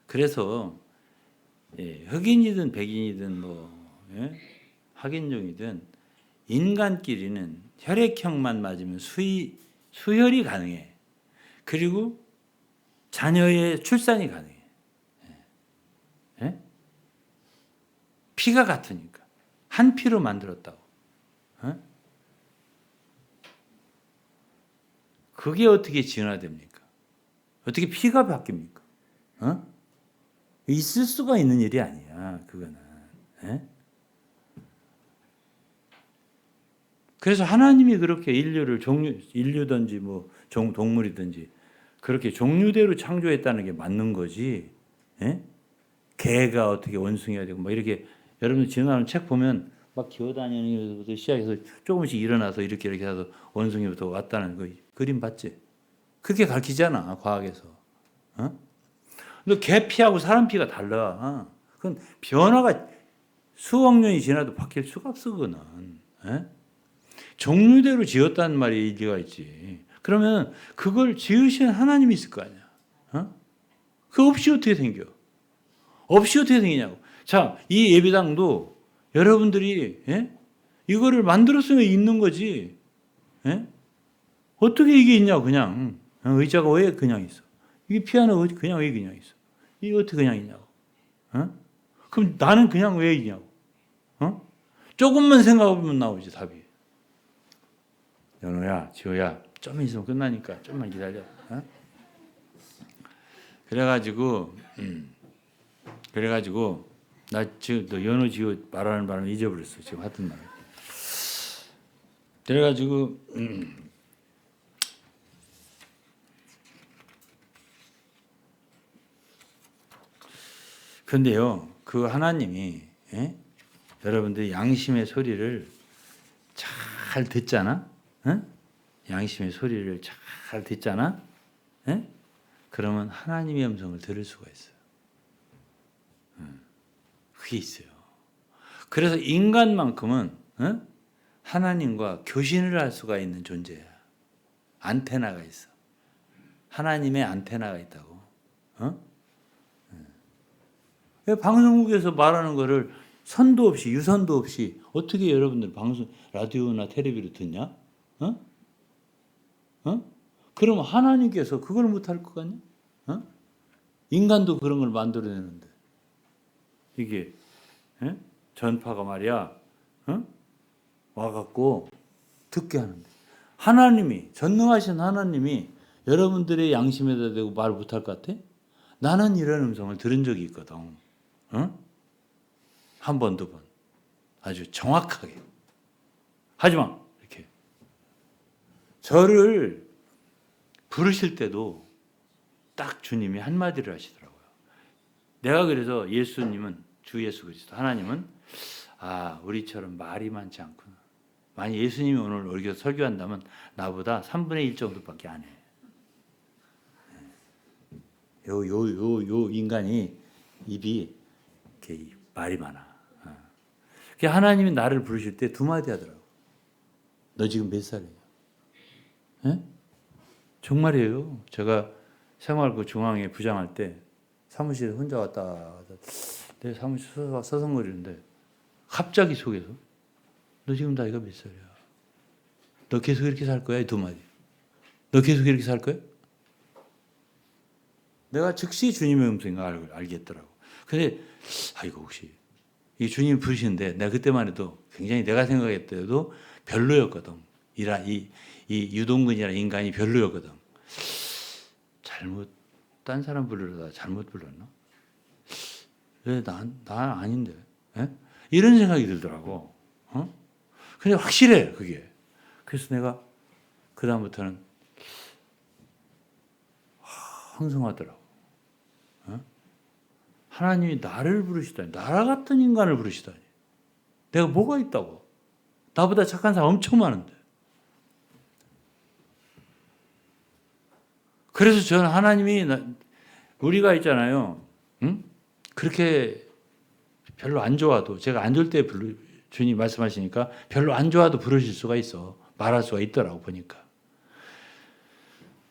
그래서 흑인이든 백인이든 뭐 학인종이든 인간끼리는 혈액형만 맞으면 수혈이 가능해. 그리고 자녀의 출산이 가능해. 피가 같으니까. 한 피로 만들었다고. 그게 어떻게 진화됩니까? 어떻게 피가 바뀝니까? 있을 수가 있는 일이 아니야. 그거는. 그래서 하나님이 그렇게 인류를 인류든지 뭐 동물이든지 그렇게 종류대로 창조했다는 게 맞는 거지. 개가 어떻게 원숭이가 되고 뭐 이렇게 여러분 지나가는 책 보면 막 기어다니는 것부터 시작해서 조금씩 일어나서 이렇게 해서 원숭이부터 왔다는 거 그림 봤지? 그렇게 가르치잖아 과학에서. 근데 개 피하고 사람 피가 달라. 그건 변화가 수억 년이 지나도 바뀔 수가 없어 그거는. 종류대로 지었다는 말이 일리가 있지. 그러면 그걸 지으신 하나님이 있을 거 아니야. 그 없이 어떻게 생겨? 없이 어떻게 생기냐고. 자, 이 예배당도 여러분들이 이거를 만들었으면 있는 거지. 어떻게 이게 있냐고 그냥. 의자가 왜 그냥 있어? 이게 피아노 그냥 왜 그냥 있어? 이게 어떻게 그냥 있냐고. 그럼 나는 그냥 왜 있냐고. 조금만 생각해보면 나오지 답이. 연호야, 지호야, 좀 있으면 끝나니까 좀만 기다려. 그래가지고 나 지금 너 연호 지호 말하는 바람에 잊어버렸어. 지금 하던 말. 그래가지고 근데요, 그 하나님이 여러분들이 양심의 소리를 잘 듣잖아. 양심의 소리를 잘 듣잖아. 그러면 하나님의 음성을 들을 수가 있어요. 그게 있어요. 그래서 인간만큼은 하나님과 교신을 할 수가 있는 존재야. 안테나가 있어. 하나님의 안테나가 있다고. 방송국에서 말하는 거를 선도 없이 유선도 없이 어떻게 여러분들 방송 라디오나 텔레비로 듣냐? 그러면 하나님께서 그걸 못할 것 같냐? 인간도 그런 걸 만들어내는데 이게 전파가 말이야 와갖고 듣게 하는데 하나님이 전능하신 하나님이 여러분들의 양심에다 대고 말 못할 것 같아? 나는 이런 음성을 들은 적이 있거든. 한 번, 두 번. 아주 정확하게. 하지마. 이렇게. 저를 부르실 때도 딱 주님이 한마디를 하시더라고요. 내가 그래서 예수님은 주 예수 그리스도 하나님은 우리처럼 말이 많지 않구나. 만약 예수님이 오늘 여기서 설교한다면 나보다 3분의 1 정도밖에 안 해. 요 인간이 입이 이렇게 말이 많아. 하나님이 나를 부르실 때 두 마디 하더라고. 너 지금 몇 살이야? 정말이에요. 제가 생활고 중앙에 부장할 때 사무실에 혼자 왔다 내 사무실 서성거리는데 갑자기 속에서 너 지금 나이가 몇 살이야? 너 계속 이렇게 살 거야? 이 두 마디. 너 계속 이렇게 살 거야? 내가 즉시 주님의 음성인 걸 알겠더라고. 근데 이거 혹시 이 주님 부르시는데 내가 그때만 해도 굉장히 내가 생각했을 때도 별로였거든. 이 유동근이라는 인간이 별로였거든. 딴 사람 부르려다 잘못 불렀나? 왜 난 아닌데? 이런 생각이 들더라고. 근데 확실해 그게. 그래서 내가 그 다음부터는 황송하더라고. 하나님이 나를 부르시다니, 나라 같은 인간을 부르시다니. 내가 뭐가 있다고? 나보다 착한 사람 엄청 많은데. 그래서 저는 하나님이 우리가 있잖아요. 응? 그렇게 별로 안 좋아도 제가 안 좋을 때 주님 말씀하시니까 별로 안 좋아도 부르실 수가 있어. 말할 수가 있더라고 보니까.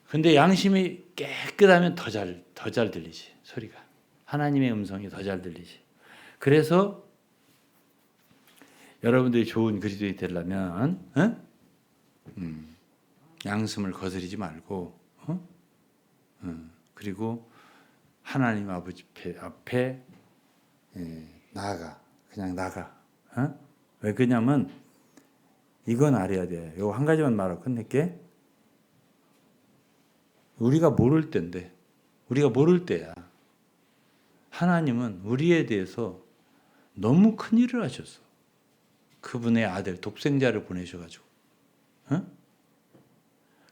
근데 양심이 깨끗하면 더 잘 들리지 소리가. 하나님의 음성이 더 잘 들리지. 그래서 여러분들이 좋은 그리스도인이 되려면 양심을 거스르지 말고 그리고 하나님 아버지 앞에 그냥 나가. 왜 그러냐면 이건 알아야 돼. 요 한 가지만 말하고 끝낼게. 우리가 모를 때인데, 우리가 모를 때야. 하나님은 우리에 대해서 너무 큰 일을 하셨어. 그분의 아들 독생자를 보내셔가지고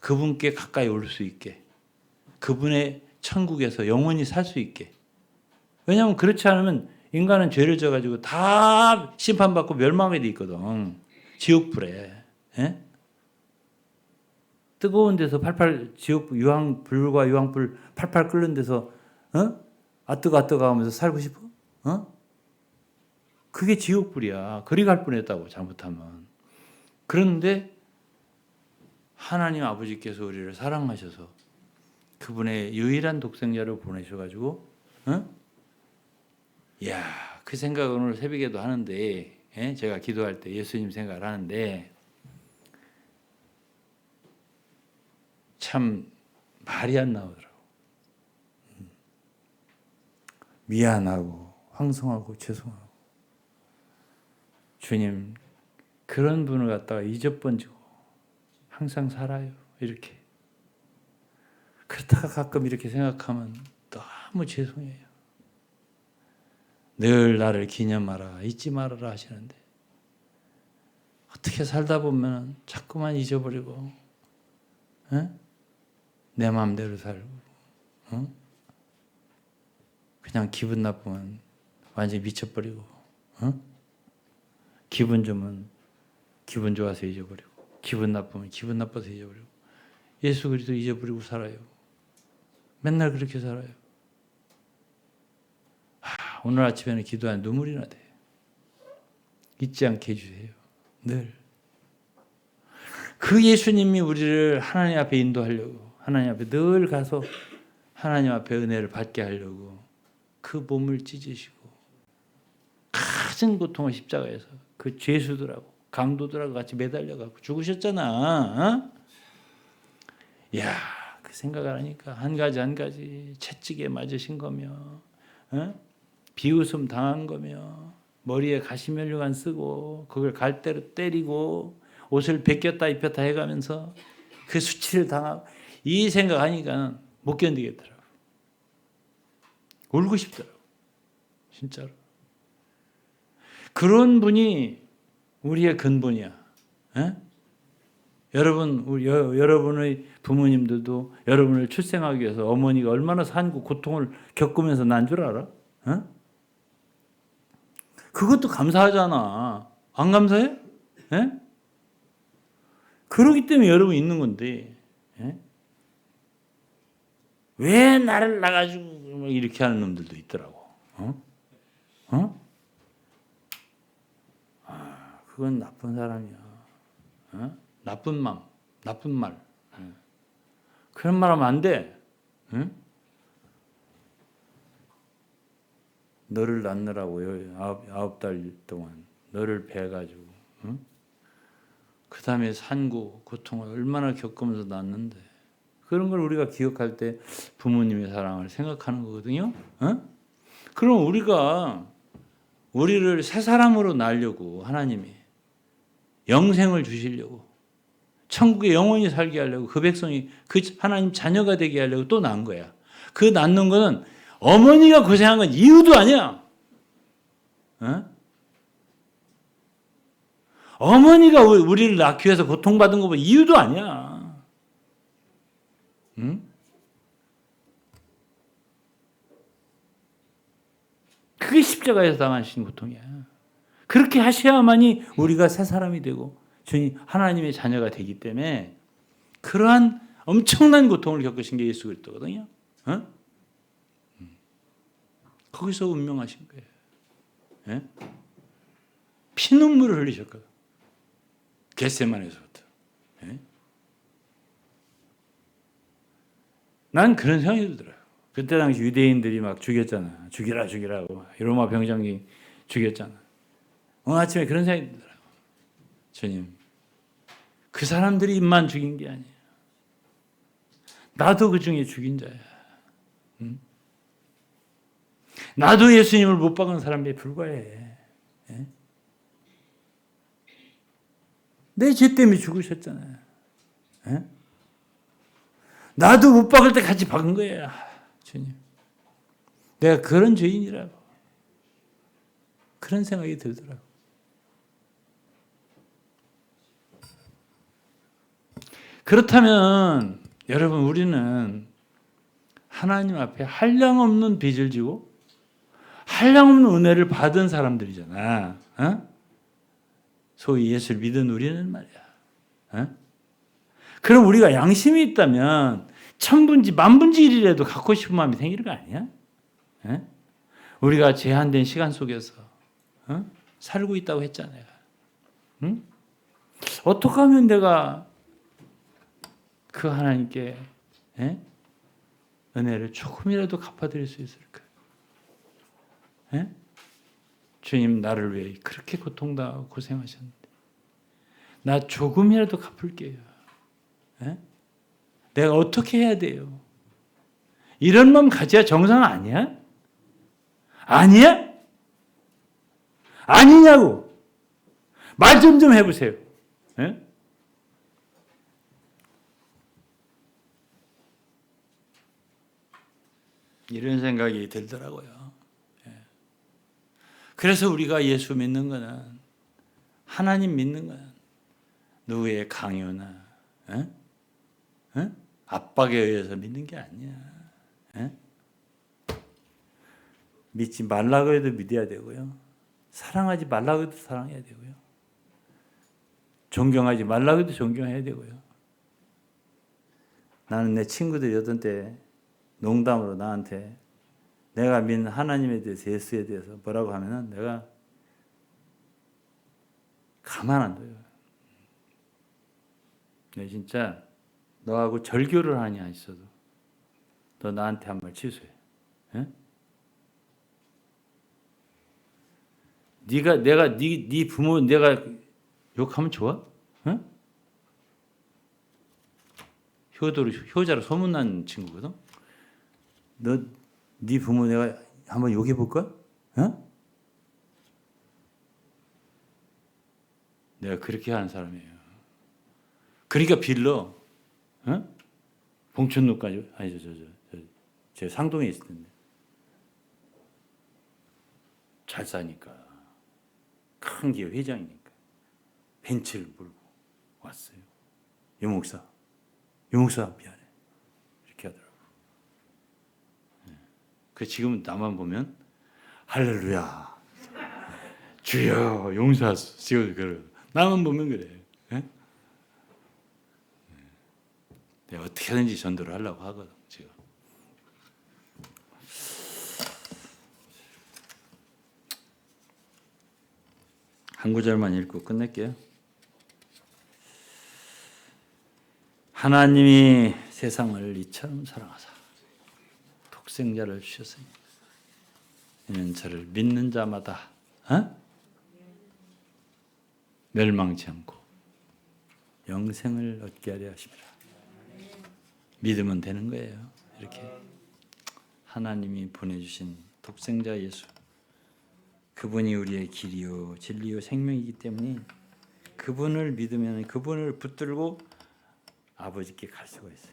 그분께 가까이 올 수 있게, 그분의 천국에서 영원히 살 수 있게. 왜냐하면 그렇지 않으면 인간은 죄를 져가지고 다 심판받고 멸망하게 돼 있거든. 지옥불에. 예? 뜨거운 데서 팔팔 지옥 불과 유황불 팔팔 끓는 데서 아뜨거 하면서 살고 싶어? 그게 지옥불이야. 그리 갈 뻔했다고 잘못하면. 그런데 하나님 아버지께서 우리를 사랑하셔서 그분의 유일한 독생자를 보내셔가지고, 이야, 그 생각을 오늘 새벽에도 하는데, 제가 기도할 때 예수님 생각을 하는데, 참 말이 안 나오더라고. 미안하고, 황송하고, 죄송하고. 주님, 그런 분을 갖다가 잊어번지고, 항상 살아요. 이렇게. 그렇다가 가끔 이렇게 생각하면 너무 죄송해요. 늘 나를 기념하라, 잊지 말아라 하시는데 어떻게 살다 보면 자꾸만 잊어버리고 내 마음대로 살고 그냥 기분 나쁘면 완전히 미쳐버리고 기분 좋으면 기분 좋아서 잊어버리고 기분 나쁘면 기분 나빠서 잊어버리고 예수 그리스도 잊어버리고 살아요. 맨날 그렇게 살아요. 오늘 아침에는 기도하는 눈물이 나대. 잊지 않게 해주세요. 늘. 그 예수님이 우리를 하나님 앞에 인도하려고 하나님 앞에 늘 가서 하나님 앞에 은혜를 받게 하려고 그 몸을 찢으시고 가진 고통을 십자가에서 그 죄수들하고 강도들하고 같이 매달려가지고 죽으셨잖아. 이야, 그 생각을 하니까 한 가지 채찍에 맞으신 거며 비웃음 당한 거며 머리에 가시면류관 쓰고 그걸 갈대로 때리고 옷을 벗겼다 입혔다 해가면서 그 수치를 당하고 이 생각하니까 못 견디겠더라고. 울고 싶더라고. 진짜로. 그런 분이 우리의 근본이야. 여러분의 부모님들도 여러분을 출생하기 위해서 어머니가 얼마나 산고 고통을 겪으면서 난 줄 알아? 그것도 감사하잖아. 안 감사해? 그러기 때문에 여러분 있는 건데 왜 나를 나가지고 이렇게 하는 놈들도 있더라고. 그건 나쁜 사람이야. 나쁜 마음, 나쁜 말. 그런 말 하면 안 돼. 너를 낳느라고 9달 동안 너를 배가지고 그 다음에 산고 고통을 얼마나 겪으면서 낳는데 그런 걸 우리가 기억할 때 부모님의 사랑을 생각하는 거거든요. 그럼 우리를 새 사람으로 낳으려고 하나님이 영생을 주시려고 천국에 영원히 살게 하려고 그 백성이 그 하나님 자녀가 되게 하려고 또 낳은 거야. 그 낳는 거는 어머니가 고생한 건 이유도 아니야. 어머니가 우리를 낳기 위해서 고통받은 거 이유도 아니야. 그게 십자가에서 당하신 고통이야. 그렇게 하셔야만이 우리가 새 사람이 되고 주님 하나님의 자녀가 되기 때문에 그러한 엄청난 고통을 겪으신 게 예수 그리스도거든요. 어? 거기서 운명하신 거예요. 예? 피눈물을 흘리셨거든. 겟세마네에서부터. 예? 난 그런 생각이 들더라고요. 그때 당시 유대인들이 막 죽였잖아. 죽이라 죽이라고. 로마 병장이 죽였잖아. 오늘 아침에 그런 생각이 들더라고요. 주님, 그 사람들이 입만 죽인 게 아니에요. 나도 그 중에 죽인 자야. 응? 나도 예수님을 못 박은 사람에 불과해. 예? 내 죄 때문에 죽으셨잖아요. 예? 나도 못 박을 때 같이 박은 거야. 주님. 내가 그런 죄인이라고. 그런 생각이 들더라고. 그렇다면 여러분 우리는 하나님 앞에 한량없는 빚을 지고 한량없는 은혜를 받은 사람들이잖아. 어? 소위 예수를 믿은 우리는 말이야. 어? 그럼 우리가 양심이 있다면 천분지 만분지 일이라도 갖고 싶은 마음이 생기는 거 아니야? 어? 우리가 제한된 시간 속에서 살고 있다고 했잖아요. 응? 어떻게 하면 내가 그 하나님께 은혜를 조금이라도 갚아드릴 수 있을까? 주님 나를 위해 그렇게 고통당하고 고생하셨는데 나 조금이라도 갚을게요. 내가 어떻게 해야 돼요? 이런 마음 가져야 정상 아니야? 아니야? 아니냐고. 말 좀 해보세요. 이런 생각이 들더라고요. 그래서 우리가 예수 믿는 거는 하나님 믿는 거는 누구의 강요나 압박에 의해서 믿는 게 아니야. 믿지 말라고 해도 믿어야 되고요. 사랑하지 말라고 해도 사랑해야 되고요. 존경하지 말라고 해도 존경해야 되고요. 나는 내 친구들이 어떤 때 농담으로 나한테 내가 믿는 하나님에 대해서 예수에 대해서 뭐라고 하면은 내가 가만 안 둬요. 내 진짜 너하고 절교를 하니 안 있어도 너 나한테 한 말 취소해. 내가 네 부모 내가 욕하면 좋아? 효자로 소문난 친구거든. 네 부모 내가 한번 욕해 볼까? 내가 그렇게 하는 사람이에요. 그러니까 빌러, 봉천로까지 아니 제 상동에 있을 텐데 잘 사니까 큰 기업 회장이니까 벤츠를 몰고 왔어요. 유목사 미안해 이렇게 하더라고. 그 지금 나만 보면 할렐루야 주여 용서하소서 지금 그래. 나만 보면 그래. 내가 어떻게든지 전도를 하려고 하거든 지금. 한 구절만 읽고 끝낼게요. 하나님이 세상을 이처럼 사랑하사 독생자를 주셨으니 이는 저를 믿는 자마다 멸망치 않고 영생을 얻게 하려 하심이라. 믿으면 되는 거예요. 이렇게 하나님이 보내주신 독생자 예수, 그분이 우리의 길이요 진리요 생명이기 때문에 그분을 믿으면 그분을 붙들고 아버지께 갈 수가 있어요.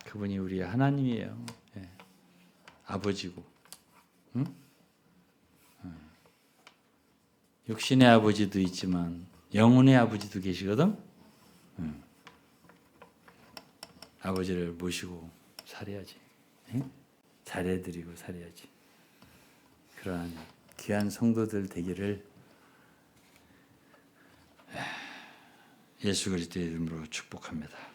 그분이 우리의 하나님이에요. 예. 아버지고, 육신의 아버지도 있지만 영혼의 아버지도 계시거든. 아버지를 모시고 살아야지. 잘해드리고 살아야지. 그러한 귀한 성도들 되기를 예수 그리스도의 이름으로 축복합니다.